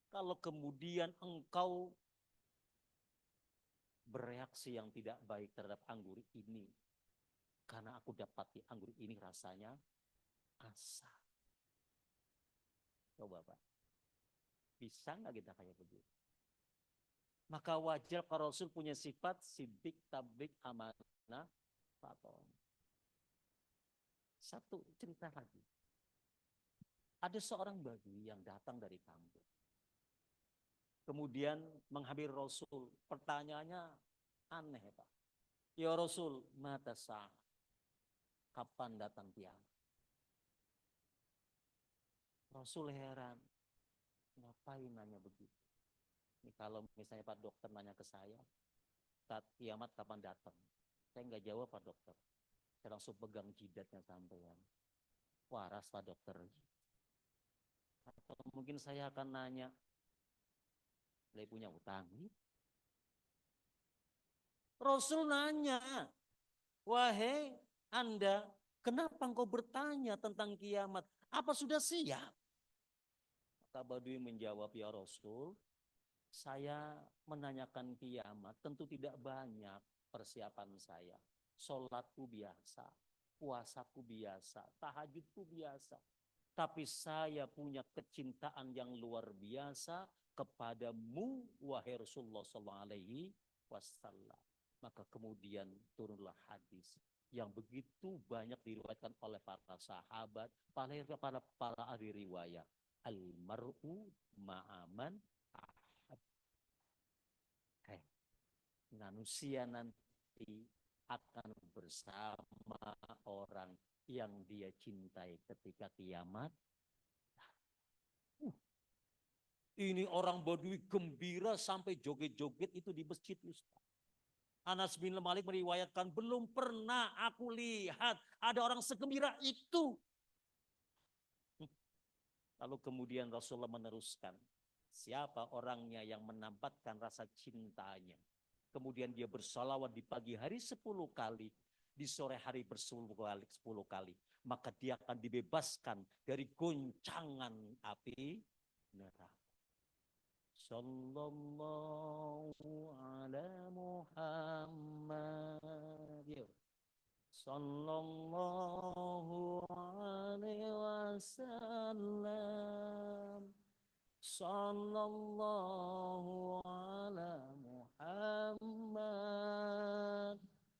kalau kemudian engkau bereaksi yang tidak baik terhadap anggur ini. Karena aku dapati anggur ini rasanya asam. Coba Pak, bisa nggak kita kayak begitu? Maka wajar kalau Rasul punya sifat sidik, tablik, amanah, faton. Satu cerita lagi. Ada seorang badui yang datang dari kampung. Kemudian menghampiri Rasul. Pertanyaannya aneh Pak. Ya Rasul, mata sah. Kapan datang kiamat? Rasul heran. Ngapain nanya begitu? Ini kalau misalnya Pak Dokter nanya ke saya, kiamat kapan datang? Saya nggak jawab Pak Dokter. Saya langsung pegang jidatnya sampean. Waras Pak Dokter. Atau mungkin saya akan nanya, saya punya utang. Rasul nanya, wahai Anda, kenapa engkau bertanya tentang kiamat? Apa sudah siap? Maka Badui menjawab, ya Rasul, saya menanyakan kiamat, tentu tidak banyak persiapan saya. Sholatku biasa, puasaku biasa, tahajudku biasa. Tapi saya punya kecintaan yang luar biasa kepadamu, wahai Rasulullah SAW. Maka kemudian turunlah hadis yang begitu banyak diriwayatkan oleh para sahabat, para ahli riwayat. Al-mar'u ma'aman ahab. Manusia nanti akan bersama orang yang dia cintai ketika kiamat. Ini orang Badui gembira sampai joget-joget itu di masjid Ustaz. Anas bin Malik meriwayatkan, belum pernah aku lihat ada orang segembira itu. Lalu kemudian Rasulullah meneruskan, siapa orangnya yang menampakkan rasa cintanya. Kemudian dia bersalawat di pagi hari 10 kali, di sore hari 10 kali. Maka dia akan dibebaskan dari goncangan api neraka. Sallallahu ala Muhammad. Sallallahu alaihi wasallam. Sallallahu ala Muhammad.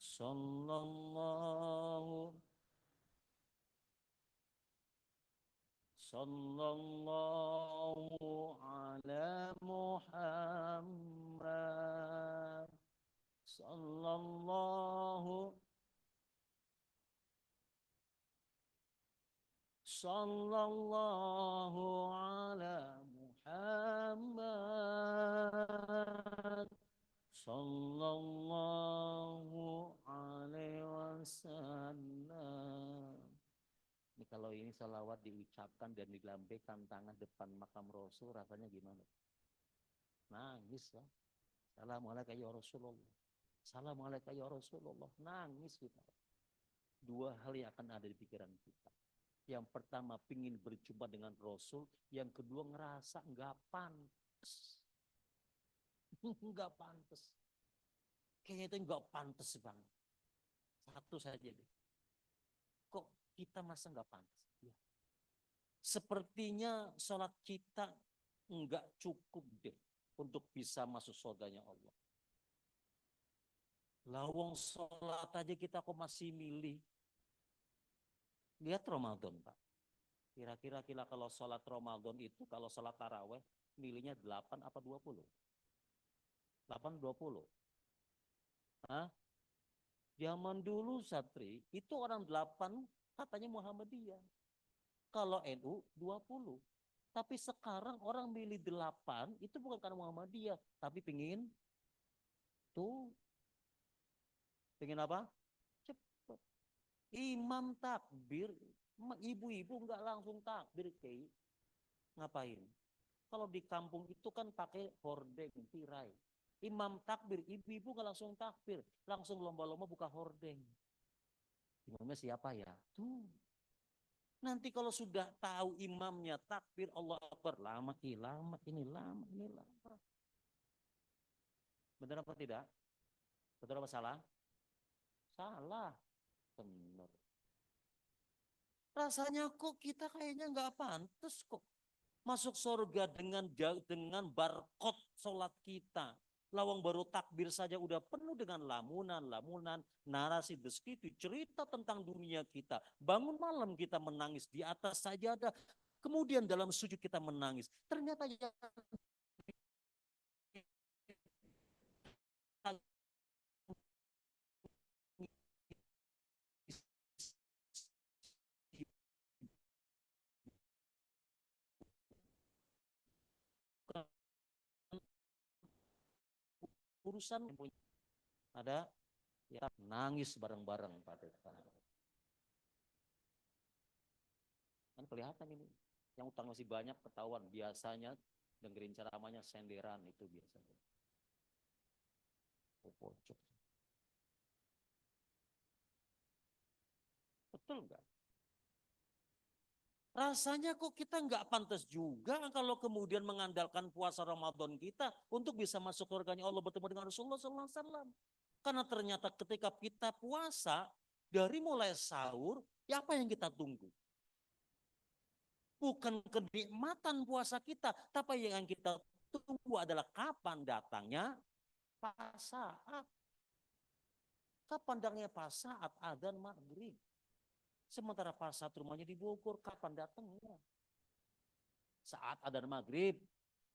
Sallallahu ala Muhammad. Sallallahu ala Muhammad. Sallallahu alaihi wasallam. Ini kalau ini salawat diucapkan dan dilambaikan tangan depan makam Rasul, rasanya gimana? Nangis lah. Assalamualaikum ya Rasulullah. Assalamualaikum ya Rasulullah. Nangis kita. Dua hal yang akan ada di pikiran kita. Yang pertama, pingin berjumpa dengan Rasul. Yang kedua, ngerasa nggak pantas. Nggak pantas. Kayaknya itu nggak pantas banget. Satu saja deh. Kok kita masa nggak pantas? Ya. Sepertinya sholat kita nggak cukup deh untuk bisa masuk surganya Allah. Lawang sholat aja kita kok masih milih. Lihat Ramadan, Pak. Kira-kira kalau sholat Ramadan itu, kalau sholat taraweh, milihnya 8 apa 20? 8, 20. Hah? Zaman dulu Satri, itu orang 8 katanya Muhammadiyah. Kalau NU 20. Tapi sekarang orang milih 8 itu bukan karena Muhammadiyah, tapi pingin apa? Cepet. Imam takbir, ibu-ibu nggak langsung takbir, Kiai. Ngapain? Kalau di kampung itu kan pakai hordeng, tirai. Imam takbir, ibu-ibu nggak langsung takbir, langsung lomba-lomba buka hordeng. Imamnya siapa ya? Tuh. Nanti kalau sudah tahu imamnya takbir Allah Akbar, lama, ini lama. Benar apa tidak? Betul apa salah? Salah. Benar. Rasanya kok kita kayaknya nggak pantas kok masuk surga dengan barcode sholat kita. Lawang baru takbir saja udah penuh dengan lamunan, narasi deskripsi, cerita tentang dunia kita. Bangun malam kita menangis di atas sajadah. Kemudian dalam sujud kita menangis. Ternyata yang urusan ada ya nangis bareng-bareng pada kan kelihatan ini yang utang masih banyak ketahuan. Biasanya dengerin ceramahnya senderan itu biasanya pojok. Betul nggak? Rasanya kok kita nggak pantas juga kalau kemudian mengandalkan puasa Ramadan kita untuk bisa masuk surganya Allah bertemu dengan Rasulullah SAW. Karena ternyata ketika kita puasa, dari mulai sahur, ya apa yang kita tunggu? Bukan kenikmatan puasa kita, tapi yang kita tunggu adalah kapan datangnya pas saat. Kapan datangnya pas saat adzan maghrib. Sementara pas saat rumahnya di Bogor, kapan datangnya? Saat adzan maghrib,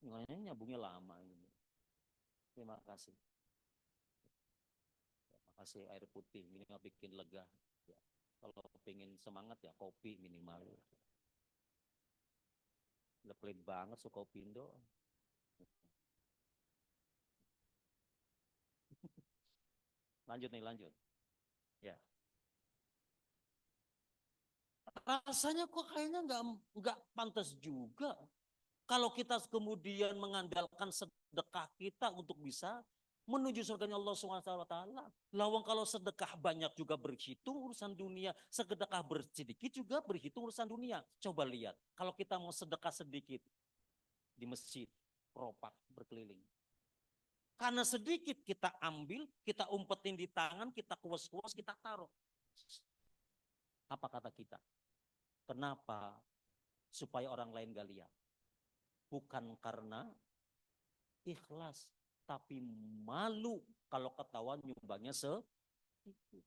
nyambungnya lama ini. Terima kasih. Terima kasih air putih, minimal bikin lega. Ya. Kalau pengen semangat ya kopi minimal. Udah pelit banget so kopi Indo. Lanjut. Ya. Rasanya kok kayaknya nggak pantas juga kalau kita kemudian mengandalkan sedekah kita untuk bisa menuju surganya Allah SWT. Lawang kalau sedekah banyak juga berhitung urusan dunia, sedekah bersedikit juga berhitung urusan dunia. Coba lihat, kalau kita mau sedekah sedikit di masjid, peropak berkeliling. Karena sedikit kita ambil, kita umpetin di tangan, kita kuas-kuas, kita taruh. Apa kata kita? Kenapa? Supaya orang lain gak lihat. Bukan karena ikhlas, tapi malu kalau ketahuan nyumbangnya sedikit.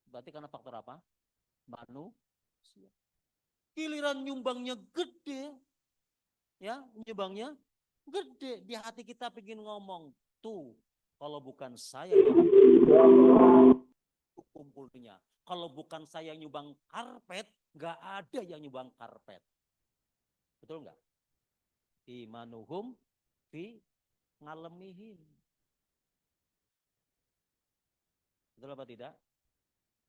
Berarti karena faktor apa? Manusia. Giliran nyumbangnya gede, ya nyumbangnya gede, di hati kita pengen ngomong, tuh kalau bukan saya yang kumpulnya, kalau bukan saya yang nyumbang karpet, nggak ada yang nyumbang karpet. Betul nggak? Imanuhum fi ngalemihim. Betul apa tidak?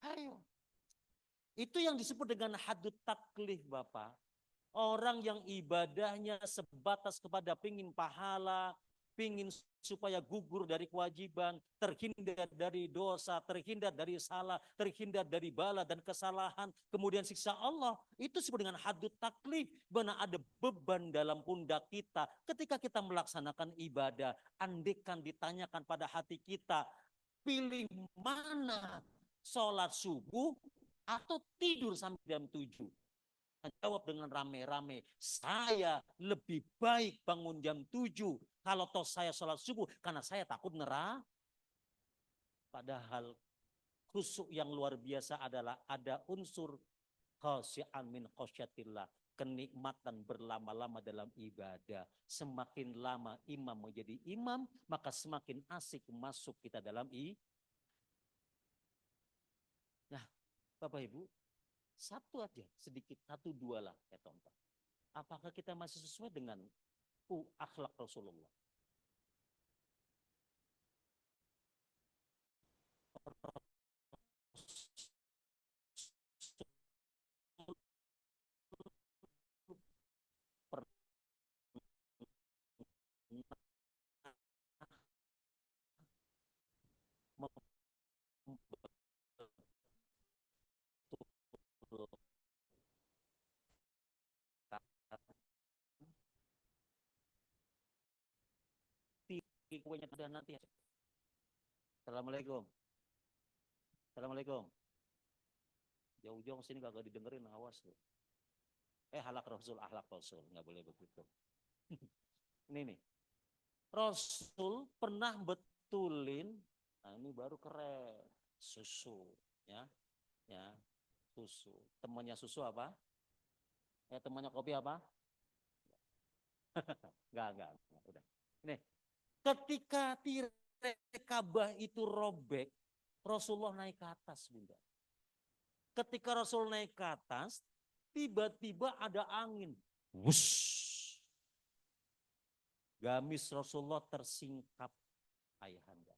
Ayo. Itu yang disebut dengan hadut taklif, Bapak. Orang yang ibadahnya sebatas kepada pingin pahala, pingin supaya gugur dari kewajiban, terhindar dari dosa, terhindar dari salah, terhindar dari bala dan kesalahan, kemudian siksa Allah. Itu disebut dengan hadut taklif. Benar ada beban dalam pundak kita ketika kita melaksanakan ibadah. Andaikan ditanyakan pada hati kita, pilih mana, sholat subuh atau tidur sampai jam 7? Jawab dengan rame-rame, saya lebih baik bangun jam 7 kalau toh saya sholat subuh karena saya takut neraka. Padahal khusyuk yang luar biasa adalah ada unsur khasyi'an min khasyatillah, kenikmatan berlama-lama dalam ibadah. Semakin lama imam menjadi imam, maka semakin asik masuk kita dalam Nah, Bapak Ibu, satu aja, sedikit, satu dua lah ya tonton. Apakah kita masih sesuai dengan akhlak Rasulullah? Kuenya udah nanti. Assalamualaikum. Assalamualaikum. Jauh-jauh sini kagak didengerin, awas loh. Halak Rasul, ahlak Rasul, nggak boleh begitu. Ini nih, Rasul pernah betulin, nah ini baru keren, susu, ya, susu. Temannya susu apa? Temannya kopi apa? Enggak, udah. Ini, ketika tirai Ka'bah itu robek, Rasulullah naik ke atas, Bunda. Ketika Rasul naik ke atas, tiba-tiba ada angin. Wush. Gamis Rasulullah tersingkap, ayahanda.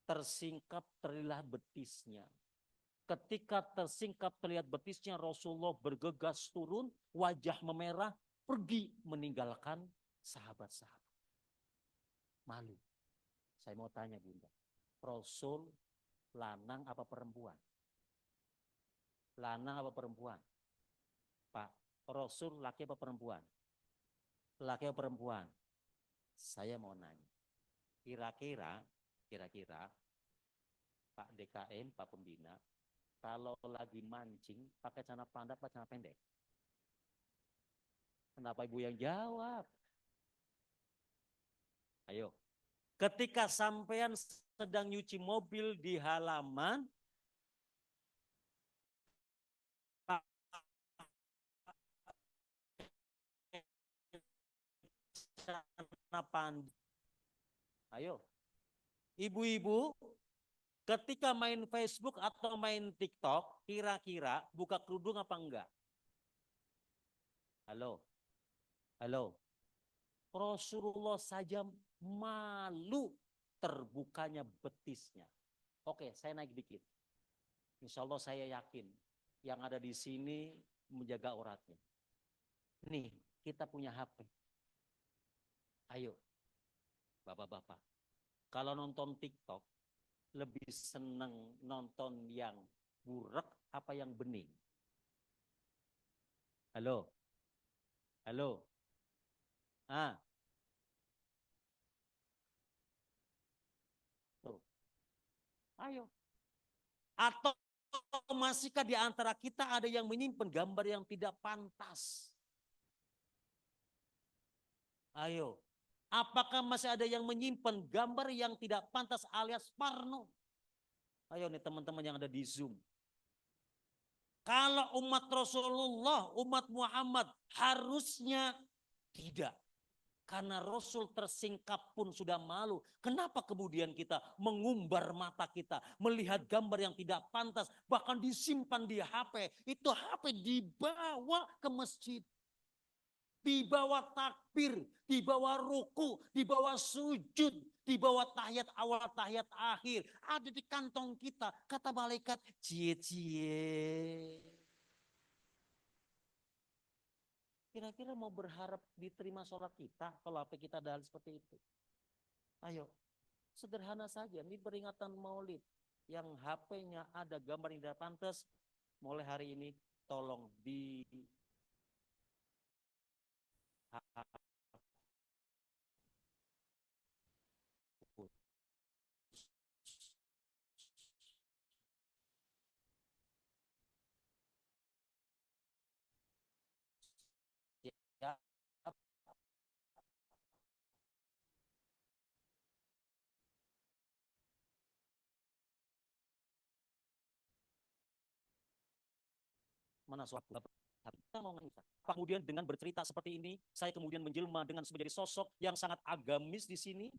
Tersingkap terlihat betisnya. Ketika tersingkap terlihat betisnya, Rasulullah bergegas turun, wajah memerah, pergi meninggalkan sahabat-sahabat. Malu. Saya mau tanya Bunda, Rasul lanang apa perempuan? Lanang apa perempuan? Pak, Rasul laki apa perempuan? Laki apa perempuan? Saya mau nanya. Kira-kira Pak DKM, Pak Pembina, kalau lagi mancing pakai celana pandat apa celana pendek? Kenapa Ibu yang jawab? Ayo. Ketika sampean sedang nyuci mobil di halaman, ayo, ibu-ibu, ketika main Facebook atau main TikTok, kira-kira buka kerudung apa enggak? Halo, Rasulullah saja malu terbukanya betisnya. Oke, saya naik dikit. Insya Allah saya yakin yang ada di sini menjaga auratnya. Nih, kita punya HP. Ayo, bapak-bapak. Kalau nonton TikTok, lebih seneng nonton yang burek apa yang bening? Halo? Tuh. Ayo. Atau masihkah di antara kita ada yang menyimpan gambar yang tidak pantas? Ayo, apakah masih ada yang menyimpan gambar yang tidak pantas alias porno? Ayo nih teman-teman yang ada di Zoom. Kalau umat Rasulullah, umat Muhammad harusnya tidak. Karena Rasul tersingkap pun sudah malu. Kenapa kemudian kita mengumbar mata kita, melihat gambar yang tidak pantas, bahkan disimpan di HP. Itu HP dibawa ke masjid. Dibawa takbir, dibawa ruku, dibawa sujud, dibawa tahiyat awal, tahiyat akhir. Ada di kantong kita. Kata malaikat, cie-cie. Kira-kira mau berharap diterima sholat kita kalau HP kita ada hal seperti itu? Ayo, sederhana saja. Ini peringatan Maulid. Yang HP-nya ada gambar yang tidak pantas, mulai hari ini tolong di ya, mana suatu kita mau ngerti. Kemudian dengan bercerita seperti ini, saya kemudian menjelma dengan menjadi sosok yang sangat agamis di sini.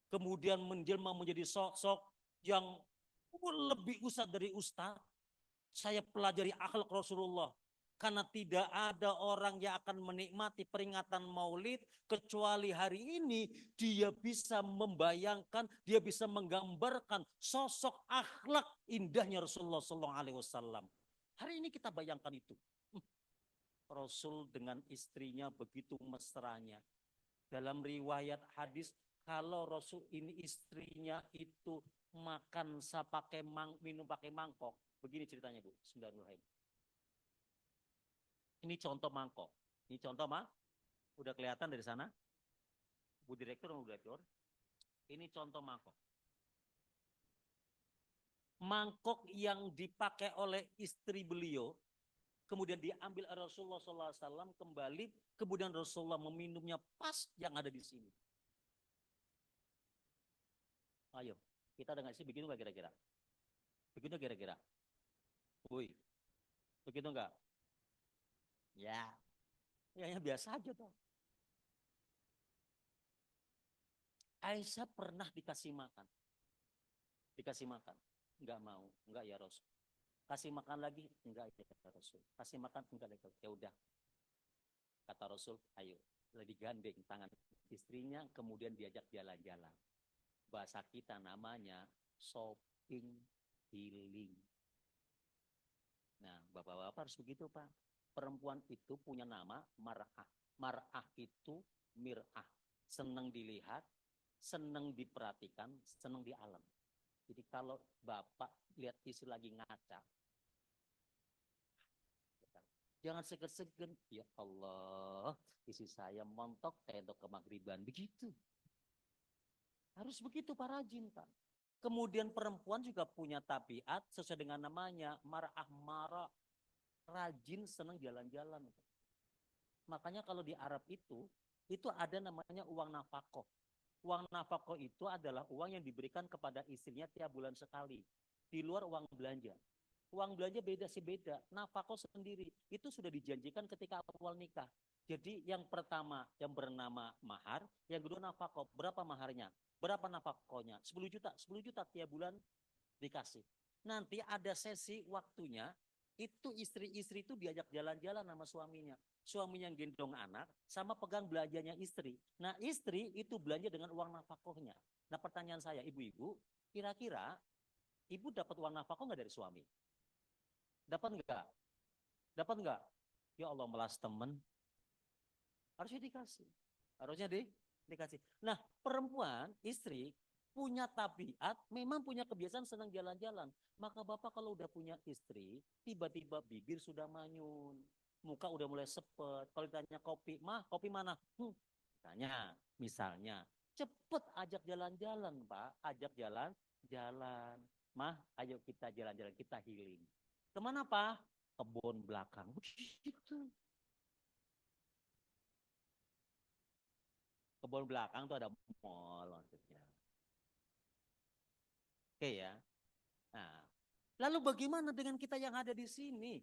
Kemudian menjelma menjadi sosok yang lebih ustadz dari ustadz. Saya pelajari akhlak Rasulullah. Karena tidak ada orang yang akan menikmati peringatan Maulid kecuali hari ini dia bisa membayangkan, dia bisa menggambarkan sosok akhlak indahnya Rasulullah SAW. Hari ini kita bayangkan itu. Rasul dengan istrinya begitu mesranya. Dalam riwayat hadis, kalau Rasul ini istrinya itu makan minum pakai mangkok. Begini ceritanya Bu, Bismillahirrahmanirrahim. Ini contoh mangkok. Ini contoh udah kelihatan dari sana? Bu Direktur, Bu Direktur. Ini contoh mangkok. Mangkok yang dipakai oleh istri beliau, kemudian diambil Rasulullah SAW kembali, kemudian Rasulullah meminumnya pas yang ada di sini. Ayo, kita ada nggak sih begitu nggak kira-kira? Begitu kira-kira? Woi, begitu nggak? Ya, kayaknya biasa aja toh. Aisyah pernah dikasih makan. Dikasih makan. Enggak mau. Enggak ya Rasul. Kasih makan lagi. Enggak ya Rasul. Kasih makan enggak lagi. Ya udah. Kata Rasul, ayo. Lagi gandeng tangan istrinya. Kemudian diajak jalan-jalan. Bahasa kita namanya shopping healing. Nah, bapak-bapak harus begitu Pak. Perempuan itu punya nama mar'ah. Mar'ah itu mir'ah. Senang dilihat, senang diperhatikan, senang di alam. Jadi kalau bapak lihat istri lagi ngaca, jangan segan-segan. Ya Allah, istri saya montok tendok ke maghriban. Begitu. Harus begitu Pak rajin Pak. Kemudian perempuan juga punya tabiat sesuai dengan namanya mar'ah mara. Rajin senang jalan-jalan. Makanya kalau di Arab itu ada namanya uang nafkah. Uang nafkah itu adalah uang yang diberikan kepada istrinya tiap bulan sekali. Di luar uang belanja. Uang belanja beda sih beda. Nafkah sendiri. Itu sudah dijanjikan ketika awal nikah. Jadi yang pertama yang bernama mahar. Yang kedua nafkah. Berapa maharnya? Berapa nafkahnya? 10 juta. 10 juta tiap bulan dikasih. Nanti ada sesi waktunya. Itu istri-istri itu diajak jalan-jalan sama suaminya. Suaminya yang gendong anak sama pegang belanjanya istri. Nah istri itu belanja dengan uang nafkahnya. Nah pertanyaan saya ibu-ibu, kira-kira ibu dapat uang nafkah nggak dari suami? Dapat nggak? Dapat nggak? Ya Allah melas temen. Harusnya dikasih. Harusnya dikasih. Nah perempuan, istri punya tabiat, memang punya kebiasaan senang jalan-jalan. Maka bapak kalau udah punya istri, tiba-tiba bibir sudah manyun, muka udah mulai sepet. Kalau ditanya kopi, mah kopi mana? Tanya, misalnya, cepet ajak jalan-jalan Pak, ajak jalan-jalan. Mah, ayo kita jalan-jalan, kita healing. Kemana Pak? Kebun belakang. Begitu. Kebun belakang tuh ada mall maksudnya. Oke ya. Nah, lalu bagaimana dengan kita yang ada di sini?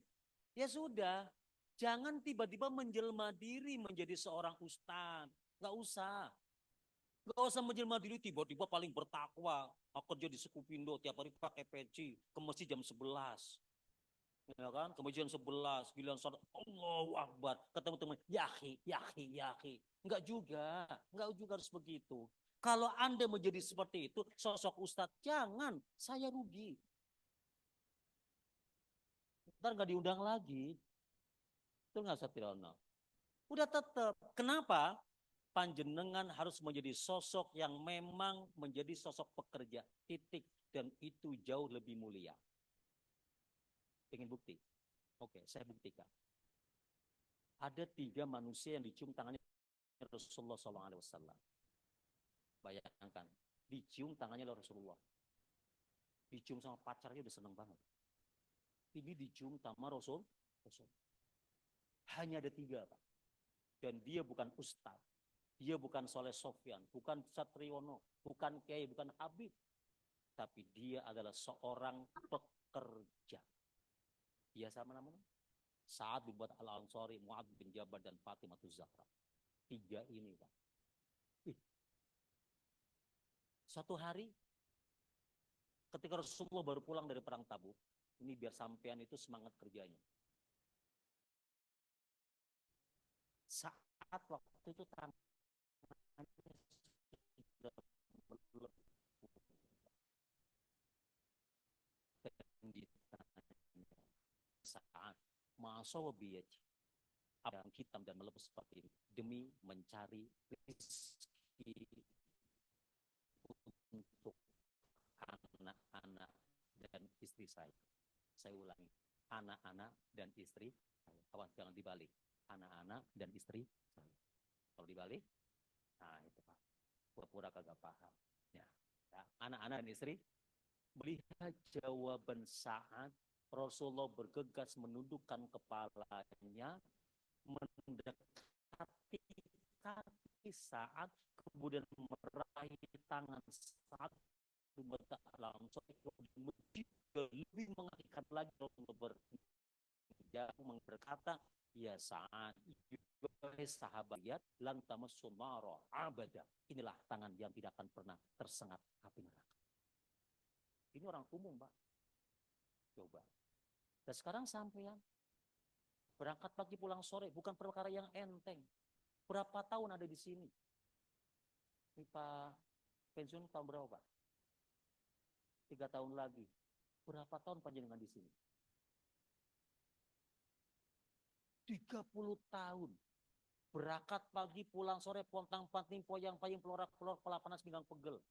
Ya sudah, jangan tiba-tiba menjelma diri menjadi seorang ustaz. Nggak usah. Nggak usah menjelma diri tiba-tiba paling bertakwa. Aku kerja di Sekupindo tiap hari pakai peci. Ke masjid jam 11. Ya kan? Ke masjid jam 11. Giliran sholat, Allahu Akbar. Ketemu teman, yahi, yahi, yahi. Enggak juga harus begitu. Kalau Anda menjadi seperti itu, sosok ustadz, jangan, saya rugi. Ntar nggak diundang lagi. Itu nggak Satirana. Udah tetap. Kenapa? Panjenengan harus menjadi sosok yang memang menjadi sosok pekerja. Titik. Dan itu jauh lebih mulia. Pengen bukti? Oke, saya buktikan. Ada 3 manusia yang dicium tangannya Rasulullah SAW. Bayangkan, dicium tangannya Rasulullah. Dicium sama pacarnya udah seneng banget. Ini dicium sama Rasul. Hanya ada 3, Pak. Dan dia bukan ustaz. Dia bukan Soleh Sofyan, bukan Satriono, bukan Kiai, bukan Habib. Tapi dia adalah seorang pekerja. Dia sama namanya? Sa'ad bin Al-Ansari, Mu'ad bin Jabal, dan Fatimah Zahra. 3 ini, Pak. Satu hari, ketika Rasulullah baru pulang dari perang Tabuk, ini biar sampean itu semangat kerjanya. Saat waktu itu tangannya sudah melepuh. Saat masa wabiyaj yang hitam dan melepuh seperti ini demi mencari rezeki untuk anak-anak dan istri saya. Saya ulangi, anak-anak dan istri saya. Awas jangan dibalik, anak-anak dan istri saya. Kalau dibalik, nah itu Pak, pura-pura kagak paham. Ya, anak-anak dan istri. Melihat jawaban Sa'ad, Rasulullah bergegas menundukkan kepalanya, mendekati kaki Sa'ad, kemudian meraih tangan Sa'ad, lebih mengerikan lagi Rasulullah berkata, ya Sa'ad, sahabat lihat, lan tamassun nara abada. Inilah tangan yang tidak akan pernah tersengat api neraka. Ini orang umum, Pak. Coba. Dan sekarang sampean berangkat pagi pulang sore bukan perkara yang enteng. Berapa tahun ada di sini? Ini Pak pensiun tahun berapa, Pak? 3 tahun lagi. Berapa tahun panjenengan di sini? 30 tahun. Berangkat pagi pulang sore pontang panting poyang payung pelorak pelor kepala panas pinggang pegel.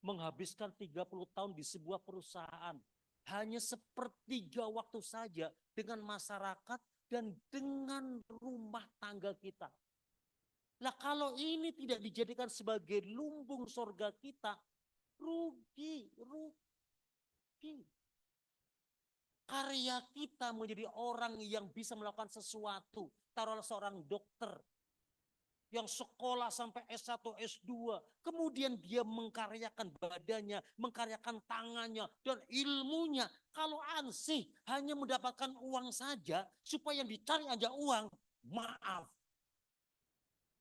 Menghabiskan 30 tahun di sebuah perusahaan. Hanya sepertiga waktu saja dengan masyarakat dan dengan rumah tangga kita. Lah kalau ini tidak dijadikan sebagai lumbung surga kita, rugi. Karya kita menjadi orang yang bisa melakukan sesuatu. Taruhlah seorang dokter yang sekolah sampai S1, S2. Kemudian dia mengkaryakan badannya, mengkaryakan tangannya, dan ilmunya. Kalau ansih hanya mendapatkan uang saja, supaya yang dicari aja uang, maaf.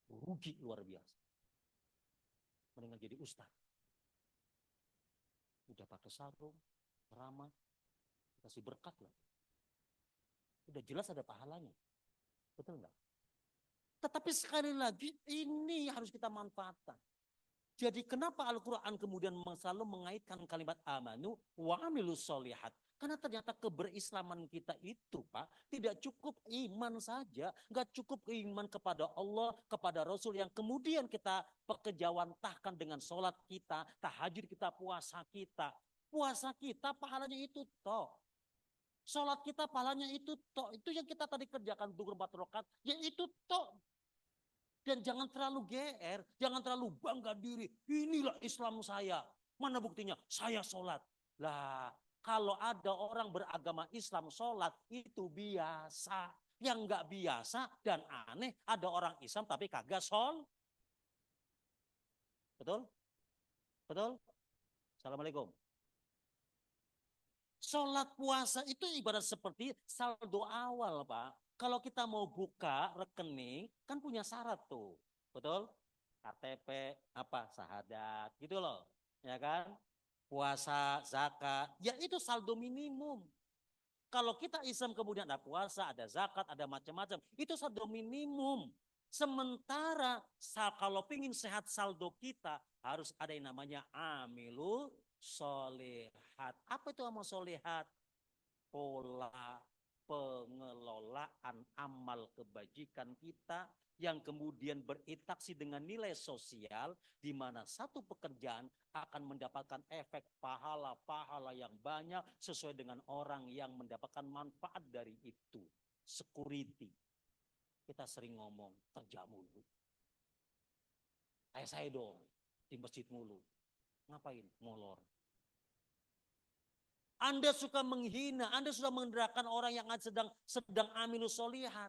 Rugi luar biasa. Mendingan jadi ustaz. Udah pakai sarung, ramah, kasih berkat lah. Udah jelas ada pahalanya. Betul enggak? Tetapi sekali lagi ini harus kita manfaatkan. Jadi kenapa Al-Quran kemudian selalu mengaitkan kalimat amanu wa amilus solihat. Karena ternyata keberislaman kita itu Pak tidak cukup iman saja. Nggak cukup iman kepada Allah, kepada Rasul yang kemudian kita pekerjawantahkan dengan sholat kita, tahajud kita, puasa kita. Puasa kita pahalanya itu toh. Sholat kita pahalanya itu toh. Itu yang kita tadi kerjakan 24 rakaat. Ya itu toh. Dan jangan terlalu GR, jangan terlalu bangga diri. Inilah Islam saya. Mana buktinya? Saya sholat. Lah, kalau ada orang beragama Islam sholat itu biasa. Yang nggak biasa dan aneh ada orang Islam tapi kagak sholat. Betul? Betul? Assalamualaikum. Sholat puasa itu ibarat seperti saldo awal, Pak. Kalau kita mau buka rekening, kan punya syarat tuh. Betul? KTP, apa, syahadat, gitu loh. Ya kan? Puasa, zakat, ya itu saldo minimum. Kalau kita Islam kemudian ada puasa, ada zakat, ada macam-macam, itu saldo minimum. Sementara kalau ingin sehat saldo kita harus ada yang namanya amilu solehat. Apa itu amal solehat? Pola pengelolaan amal kebajikan kita yang kemudian berinteraksi dengan nilai sosial di mana satu pekerjaan akan mendapatkan efek pahala-pahala yang banyak sesuai dengan orang yang mendapatkan manfaat dari itu. Security. Kita sering ngomong kerja mulu. Kayak saya dong di masjid mulu. Ngapain? Molor. Anda suka menghina, Anda sudah mengenderakan orang yang sedang amilus solihat.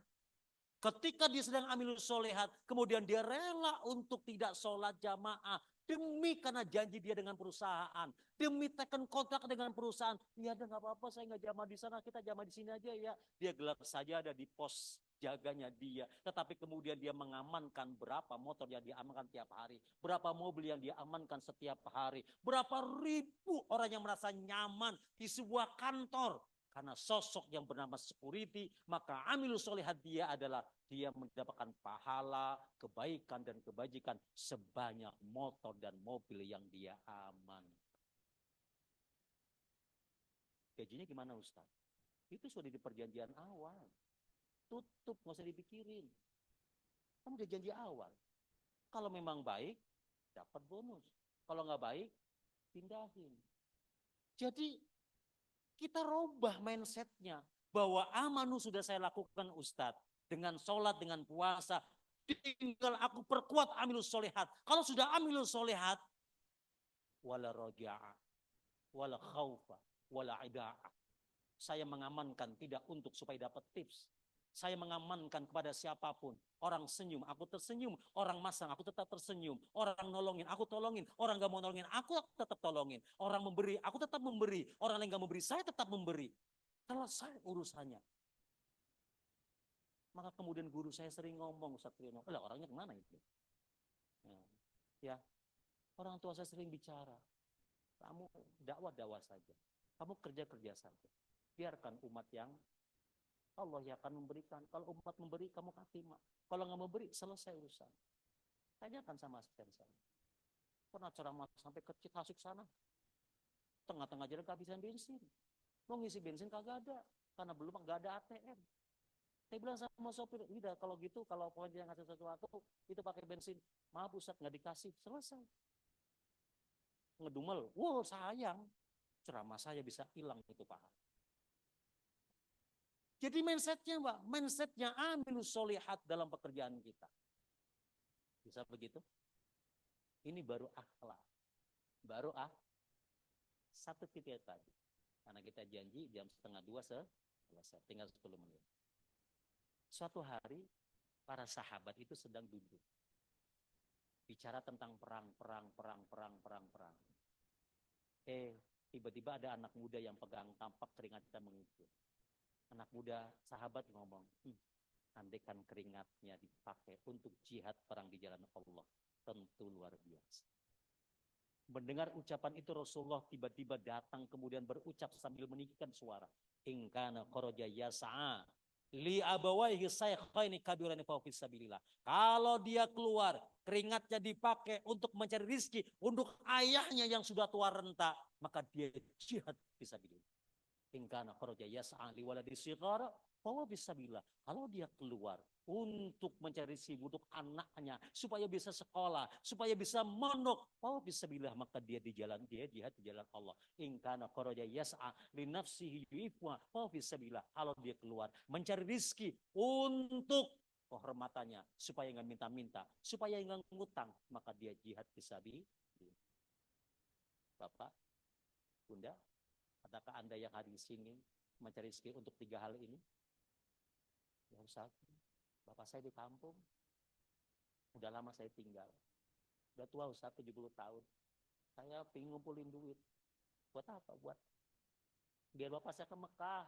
Ketika dia sedang amilus solihat, kemudian dia rela untuk tidak sholat jamaah. Demi karena janji dia dengan perusahaan. Demi tekan kontrak dengan perusahaan. Ya udah nggak apa-apa, saya nggak jamaah di sana, kita jamaah di sini aja ya. Dia gelar saja ada di pos jaganya dia. Tetapi kemudian dia mengamankan berapa motor yang diamankan tiap hari. Berapa mobil yang diamankan setiap hari. Berapa ribu orang yang merasa nyaman di sebuah kantor. Karena sosok yang bernama security, maka amilus solihat dia adalah dia mendapatkan pahala, kebaikan dan kebajikan sebanyak motor dan mobil yang dia aman. Gajinya gimana Ustaz? Itu sudah di perjanjian awal. Tutup, nggak usah dipikirin. Kamu udah janji awal. Kalau memang baik, dapat bonus. Kalau nggak baik, pindahin. Jadi kita robah mindsetnya bahwa amanu sudah saya lakukan Ustadz dengan sholat, dengan puasa. Tinggal aku perkuat amilus solehat. Kalau sudah amilus solehat, wala roja'a, wala khawfa, wala ida'a. Saya mengamankan tidak untuk supaya dapat tips. Saya mengamankan kepada siapapun. Orang senyum, aku tersenyum. Orang masang, aku tetap tersenyum. Orang nolongin, aku tolongin. Orang gak mau nolongin, aku tetap tolongin. Orang memberi, aku tetap memberi. Orang lain gak memberi, saya tetap memberi. Selesai urusannya. Maka kemudian guru saya sering ngomong, Ustaz Triyono, lah orangnya kemana itu? Ya, orang tua saya sering bicara. Kamu dakwah-dakwah saja. Kamu kerja-kerja saja. Biarkan umat yang Allah yang akan memberikan. Kalau umat memberi, kamu terima. Kalau nggak memberi, selesai urusan. Tanyakan sama asisten saya. Pernah ceramah sampai ke Citasik sana. Tengah-tengah jalan kehabisan bensin. Mau ngisi bensin kagak ada. Karena belum nggak ada ATM. Saya bilang sama sopir, udah kalau gitu, kalau pokoknya ngasih sesuatu, itu pakai bensin. Maaf Ustaz, nggak dikasih. Selesai. Ngedumel, wow sayang. Ceramah saya bisa hilang itu pahala. Jadi mindsetnya Mbak, mindsetnya amilus solihat dalam pekerjaan kita. Bisa begitu? Ini baru akhlak. Baru satu titik tadi. Karena kita janji jam 1:30 selesai, tinggal 10 menit. Suatu hari, para sahabat itu sedang duduk. Bicara tentang perang. Tiba-tiba ada anak muda yang pegang tampak keringat kita mengucur. Anak muda sahabat ngomong, andaikan keringatnya dipakai untuk jihad perang di jalan Allah, tentu luar biasa. Mendengar ucapan itu Rasulullah tiba-tiba datang kemudian berucap sambil meninggikan suara, ingkana kharaja yas'a li abawaihi saykhaini kabirani fa fisabilillah. Kalau dia keluar, keringatnya dipakai untuk mencari rizki untuk ayahnya yang sudah tua renta, maka dia jihad fisabilillah. Ingkana kharaja yas'a li waladi shighara bahwa bisa bilang kalau dia keluar untuk mencari rezeki untuk anaknya supaya bisa sekolah, supaya bisa mondok, bahwa bisa bilang maka dia jihad di jalan Allah. Ingkana kharaja yas'a li nafsihi yu'ifwa bahwa bisa bilang kalau dia keluar mencari rezeki untuk kehormatannya supaya nggak minta-minta, supaya nggak ngutang, maka dia jihad fisabilillah. Bapak, Bunda, Adakah Anda yang hadir di sini mencari rezeki untuk 3 hal ini? Ya Ustaz, bapak saya di kampung, udah lama saya tinggal. Udah tua Ustaz, 70 tahun. Saya pengen ngumpulin duit. Buat apa? Buat biar bapak saya ke Mekah.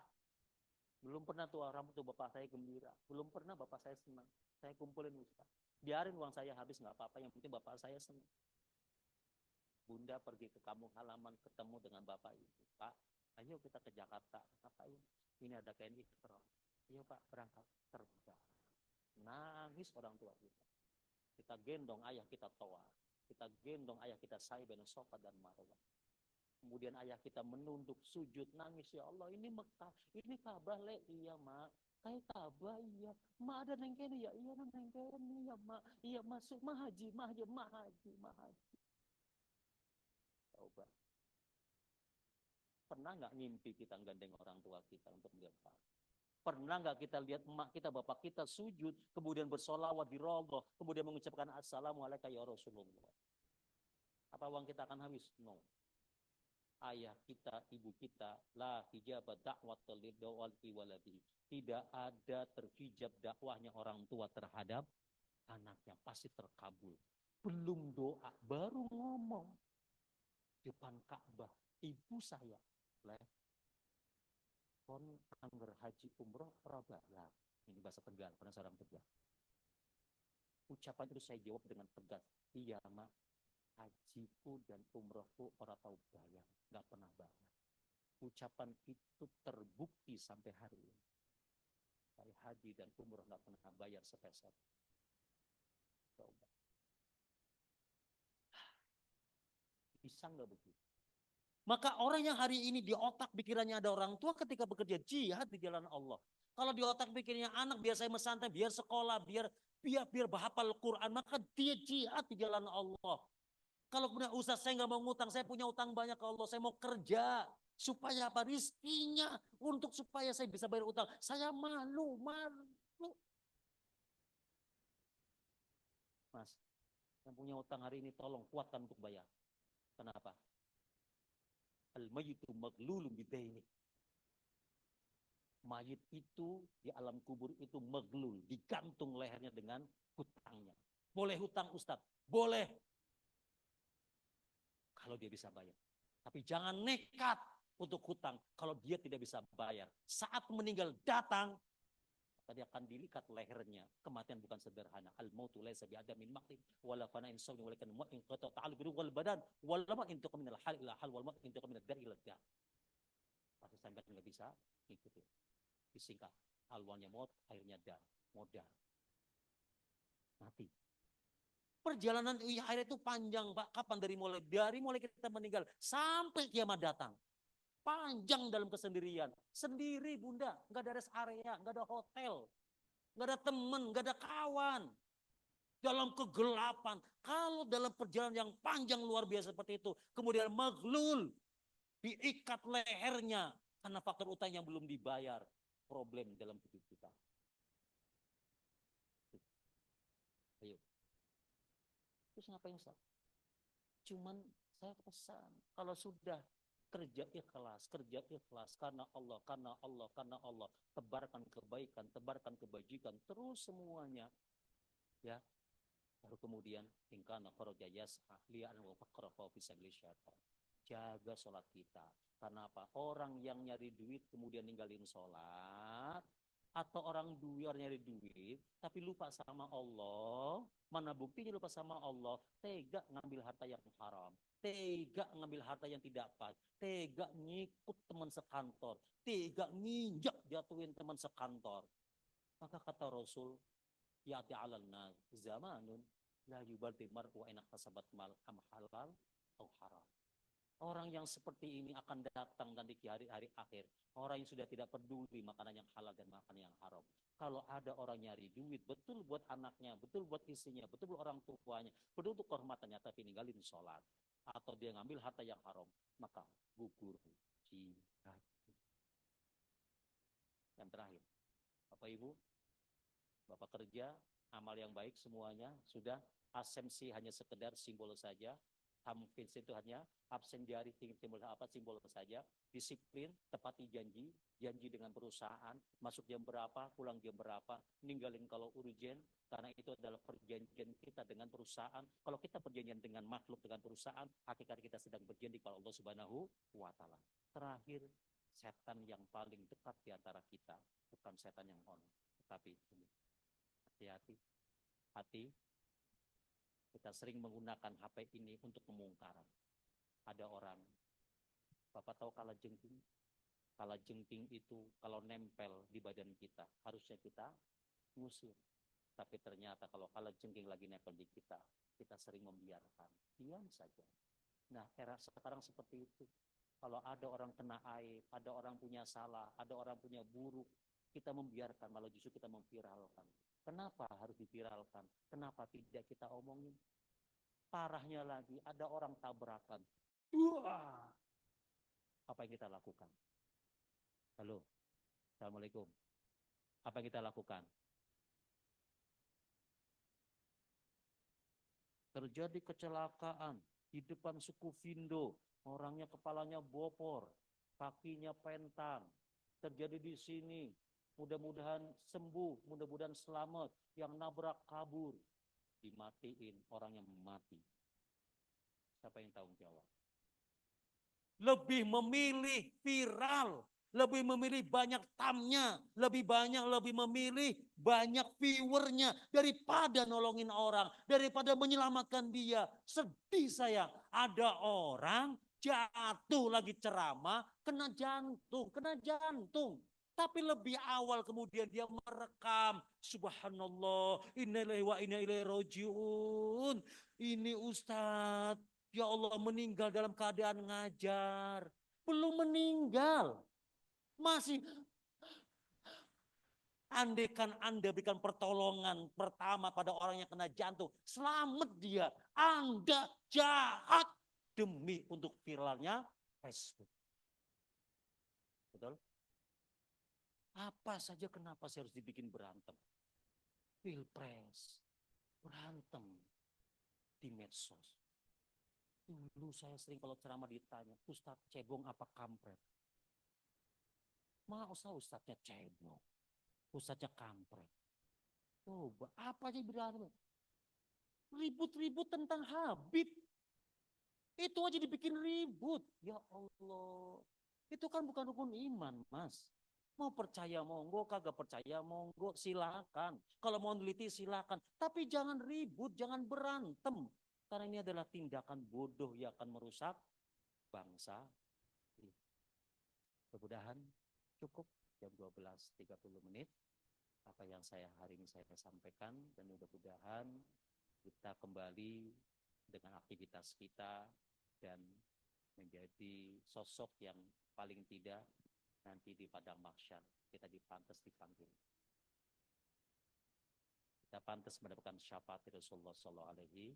Belum pernah tuh rambut tuh bapak saya gembira. Belum pernah bapak saya senang. Saya kumpulin Ustaz. Biarin uang saya habis nggak apa-apa. Yang penting bapak saya senang. Bunda pergi ke kampung halaman ketemu dengan bapak itu. Pak, ayo kita ke Jakarta. Ngapain? Ini ada kain ikhram. Ayo Pak, berangkat. Terbang. Nangis orang tua kita. Kita gendong ayah kita toa. Kita gendong ayah kita sa'i bin Sofa dan Marwah. Kemudian ayah kita menunduk sujud nangis, ya Allah ini Mekah, ini Ka'bah le, iya mak, kayak Ka'bah iya, mak ada nengkene ya, iya nengkene ya mak, iya masuk mah haji, mah haji, mah haji, mah haji. Coba, pernah nggak ngimpi kita gandeng orang tua kita untuk melihat Ka'bah? Pernah nggak kita lihat emak kita, bapak kita sujud, kemudian bersolawat di Raudhah, kemudian mengucapkan Assalamualaikum ya Rasulullah? Apa uang kita akan habis? No. Ayah kita, ibu kita, la hijab da'watul lidawati waladi. Tidak ada terhijab dakwahnya orang tua terhadap anaknya, pasti terkabul. Belum doa, baru ngomong depan Ka'bah, ibu saya, kon angger haji umroh prabalah. Ini bahasa Tegal, karena seorang Tegal. Ucapan itu saya jawab dengan tegas, iya mak, hajiku dan umrohku orang tahu bayar, nggak pernah bayar. Ucapan itu terbukti sampai hari ini. Saya haji dan umroh nggak pernah bayar sepeser. Coba. Bisa nggak begitu? Maka orang yang hari ini di otak pikirannya ada orang tua ketika bekerja jihad di jalan Allah. Kalau di otak pikirnya anak biar saya mesantai, biar sekolah, biar bahapal Quran, maka dia jihad di jalan Allah. Kalau punya Ustaz saya nggak mau ngutang, saya punya utang banyak ke Allah, saya mau kerja supaya apa? Rizkinya untuk supaya saya bisa bayar utang. Saya malu. Mas, yang punya utang hari ini tolong kuatkan untuk bayar. Kenapa? Al-mayyitu maglulun bidaini. Mayit itu di alam kubur itu maglul, digantung lehernya dengan hutangnya. Boleh hutang Ustaz? Boleh. Kalau dia bisa bayar. Tapi jangan nekat untuk hutang kalau dia tidak bisa bayar. Saat meninggal datang, tadi akan dilikat lehernya. Kematian bukan sederhana. Al-mautu laisa bi'adamin maqtin wala fana'in sawni walakin mu'in qata ta'al biru wal badan wal ma intaqa min al-hal ila hal wal ma intaqa min ad-dar ila ad-dar. Pasti sampai enggak bisa ikuti. Disingkat. Awalnya maut, akhirnya dar. Modal. Mati. Perjalanan akhir itu panjang, Pak. Kapan dari mulai kita meninggal sampai kiamat datang. Panjang dalam kesendirian. Sendiri Bunda, nggak ada rest area, nggak ada hotel, nggak ada teman, nggak ada kawan. Dalam kegelapan. Kalau dalam perjalanan yang panjang luar biasa seperti itu, kemudian maglul, diikat lehernya karena faktor utang yang belum dibayar, problem dalam hidup kita. Ayo. Terus ngapain Ustaz? Cuman saya pesan, kalau sudah kerja ikhlas karena Allah, karena Allah, karena Allah, tebarkan kebaikan, tebarkan kebajikan, terus semuanya, ya. Baru kemudian ingkana kharaja yas'a li'an wa faqra fa fi sabil syaitan. Jaga sholat kita. Karena apa? Orang yang nyari duit kemudian ninggalin sholat, atau orang nyari duit tapi lupa sama Allah. Mana buktinya lupa sama Allah? Tega ngambil harta yang haram, tega ngambil harta yang tidak pas, tega ngikut teman sekantor, tega nginjak jatuhin teman sekantor. Maka kata Rasul, ya'ti 'alal nas zamanun la yubalti mar'u wa enak kasabat mal am halal atau haram. Orang yang seperti ini akan datang nanti di hari-hari akhir. Orang yang sudah tidak peduli makanan yang halal dan makanan yang haram. Kalau ada orang nyari duit, betul buat anaknya, betul buat istrinya, betul buat orang tuanya, betul untuk kehormatannya, tapi ninggalin sholat. Atau dia ngambil harta yang haram, maka gugur jihad. Yang terakhir, Bapak Ibu, Bapak kerja, amal yang baik semuanya, sudah. Asumsi hanya sekedar simbol saja. Tamfidz itu hanya absen dari simbol apa simbol saja, disiplin, tepati janji, janji dengan perusahaan, masuk jam berapa, pulang jam berapa, ninggalin kalau urgent, karena itu adalah perjanjian kita dengan perusahaan. Kalau kita perjanjian dengan makhluk, dengan perusahaan, hakikat kita sedang berjanji kalau Allah Subhanahu wa Ta'ala. Terakhir, setan yang paling dekat di antara kita, bukan setan yang on, tetapi ini. Hati-hati, hati. Kita sering menggunakan HP ini untuk kemungkaran. Ada orang, Bapak tahu kalajengking? Kalajengking itu kalau nempel di badan kita, harusnya kita ngusir. Tapi ternyata kalau kalajengking lagi nempel di kita sering membiarkan. Diam saja. Nah, era sekarang seperti itu. Kalau ada orang kena aib, ada orang punya salah, ada orang punya buruk, kita membiarkan, malah justru kita memviralkan. Kenapa harus diviralkan? Kenapa tidak kita omongin? Parahnya lagi, ada orang tabrakan. Wah! Apa yang kita lakukan? Halo, Assalamualaikum. Apa yang kita lakukan? Terjadi kecelakaan di depan suku Vindo. Orangnya kepalanya bopor, kakinya pentang. Terjadi di sini. Mudah-mudahan sembuh, mudah-mudahan selamat. Yang nabrak kabur, dimatiin, orangnya mati. Siapa yang tanggung jawab? Lebih memilih viral, lebih memilih banyak tamnya, lebih memilih banyak viewernya daripada nolongin orang, daripada menyelamatkan dia. Sedih saya, ada orang jatuh lagi ceramah, kena jantung. Tapi lebih awal kemudian dia merekam. Subhanallah, innalillahi wa inna ilaihi rajiun. Ini Ustadz, ya Allah meninggal dalam keadaan ngajar. Belum meninggal. Masih. Andaikan Anda berikan pertolongan pertama pada orang yang kena jantung. Selamat dia. Anda jahat demi untuk viralnya Facebook. Betul? Apa saja kenapa saya harus dibikin berantem? Pilpres, berantem di medsos. Dulu saya sering kalau ceramah ditanya, Ustadz cebong apa kampret? Masa Ustadznya cebong? Ustadznya kampret? Coba, apa aja berantem? Ribut-ribut tentang Habib. Itu aja dibikin ribut. Ya Allah. Itu kan bukan rukun iman, Mas. Mau percaya monggo, kagak percaya monggo, silakan. Kalau mau neliti silakan. Tapi jangan ribut, jangan berantem. Karena ini adalah tindakan bodoh yang akan merusak bangsa. Mudah-mudahan cukup jam 12.30 apa yang hari ini saya sampaikan, dan mudah-mudahan kita kembali dengan aktivitas kita dan menjadi sosok yang paling tidak nanti di padang mahsyar kita dipanggil. Kita pantas mendapatkan syafaat Rasulullah sallallahu alaihi.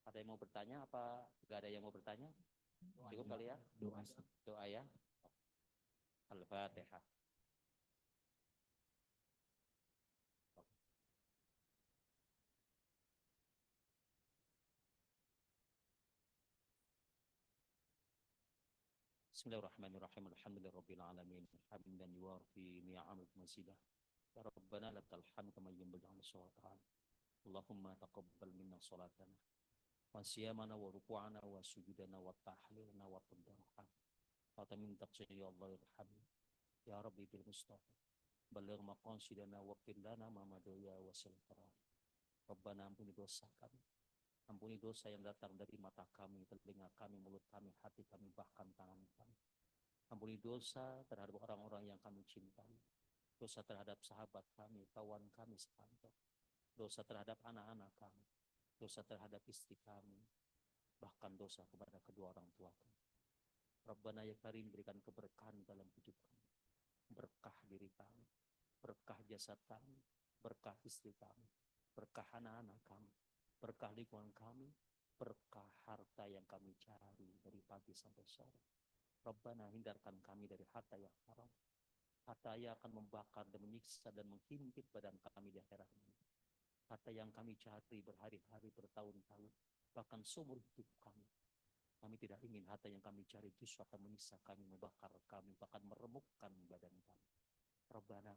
Ada yang mau bertanya apa? Enggak ada yang mau bertanya? Cukup kali ya? Doa ya. Al-Fatihah. Bismillahirrahmanirrahim. Alhamdulillahirabbil alamin. Hamdan yuwafi ni'amul mazidah. Ya Rabbana lakal hamd kama yanbaghi li sultan. Allahumma taqabbal minna salatana wa siyamana wa ruku'ana wa sujudana wa tahlilana wa tadarru'ana. Wa min taqsir ya Allah irhamna. Ya Rabbi bil Mustafa. Baligh maqasidana wa qillana ma madaya wa silqara. Rabbana ampuni dosa kami. Ampuni dosa yang datang dari mata kami, telinga kami, mulut kami, hati kami, bahkan tangan kami. Ampuni dosa terhadap orang-orang yang kami cintai. Dosa terhadap sahabat kami, kawan kami sekantor. Dosa terhadap anak-anak kami. Dosa terhadap istri kami. Bahkan dosa kepada kedua orang tua kami. Rabbana ya Karim, berikan keberkahan dalam hidup kami. Berkah diri kami. Berkah jasad kami. Berkah istri kami. Berkah anak-anak kami. Berkah lingkungan kami, berkah harta yang kami cari dari pagi sampai sore. Rabbana hindarkan kami dari harta yang haram. Harta yang akan membakar dan menyiksa dan menghimpit badan kami di akhirat ini. Harta yang kami cari berhari-hari, bertahun-tahun. bahkan seumur hidup kami. Kami tidak ingin harta yang kami cari justru akan menyiksa kami, membakar kami, bahkan meremukkan badan kami. Rabbana,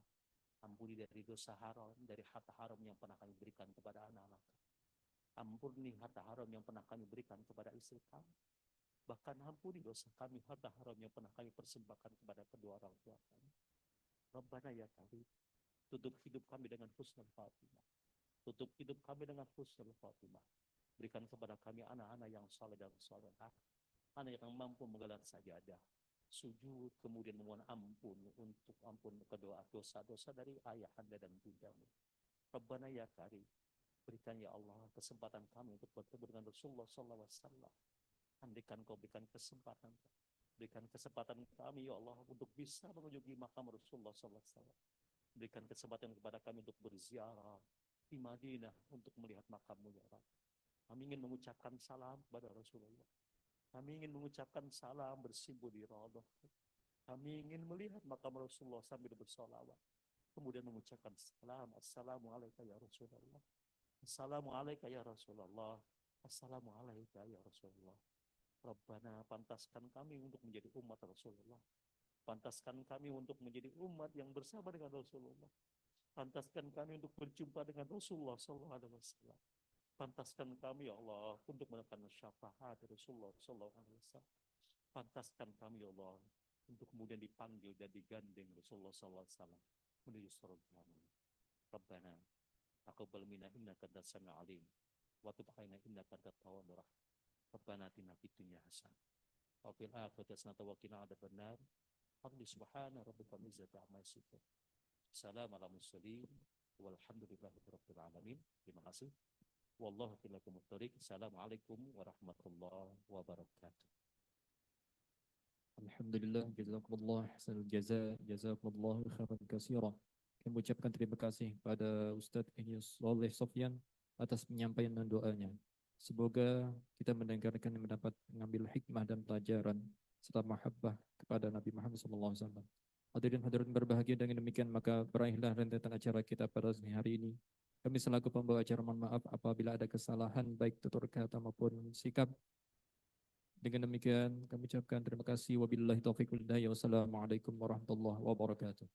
ampuni dari dosa haram, dari harta haram yang pernah kami berikan kepada anak-anak. Ampuni harta haram yang pernah kami berikan kepada istri kami. Bahkan ampuni dosa kami, harta haram yang pernah kami persembahkan kepada kedua orang tua kami. Rabbana ya Karim, tutup hidup kami dengan husnul khatimah. Tutup hidup kami dengan husnul khatimah. Berikan kepada kami anak-anak yang saleh dan salehah, anak yang mampu menggelar sajadah, sujud, kemudian memohon ampun untuk ampun kedua dosa-dosa dari ayahanda dan bundamu. Rabbana ya Karim, berikan ya Allah kesempatan kami untuk bertemu dengan Rasulullah SAW. Andaikan kau berikan kesempatan kami ya Allah untuk bisa mengunjungi makam Rasulullah SAW. Berikan kesempatan kepada kami untuk berziarah di Madinah untuk melihat makammu ya Allah. Kami ingin mengucapkan salam kepada Rasulullah. Kami ingin mengucapkan salam bersimpuh di Raudhah. Kami ingin melihat makam Rasulullah sambil bersolawat. Kemudian mengucapkan salam. Assalamualaikum ya Rasulullah. Assalamualaikum ya Rasulullah. Assalamualaikum ya Rasulullah. Rabbana, pantaskan kami untuk menjadi umat Rasulullah. Pantaskan kami untuk menjadi umat yang bersama dengan Rasulullah. Pantaskan kami untuk berjumpa dengan Rasulullah SAW. Pantaskan kami ya Allah untuk menekan syafaat Rasulullah SAW. Pantaskan kami ya Allah untuk kemudian dipanggil dan digandeng Rasulullah SAW menuju surga. Rabbana taqabbal minna innaka antas samiul alim wa tub alaina innaka antat tawwabur rahim. Rabbana atina fid dunya hasanah wa fil akhirati hasanah wa qina adzabannar. Subhana rabbika rabbil izzati amma yasifun. Assalamu ala mursalin walhamdulillahi rabbil alamin. Terima kasih. Wallahu filakum muttariq. Assalamualaikum warahmatullahi wabarakatuh. Alhamdulillah, jazakumullah ahsanul jaza, jazakumullah khairan katsira. Kami ucapkan terima kasih pada Ustadz Ilyas Saleh Sofyan atas penyampaian dan doanya. Semoga kita mendengarkan dan mendapat mengambil hikmah dan pelajaran serta mahabbah kepada Nabi Muhammad SAW. Hadirin hadirin berbahagia, dengan demikian maka berakhirlah rentetan acara kita pada hari ini. Kami selaku pembawa acara mohon maaf apabila ada kesalahan baik tutur kata maupun sikap. Dengan demikian kami ucapkan terima kasih. Wabillahi taufiq wal hidayah. Wassalamualaikum warahmatullahi wabarakatuh.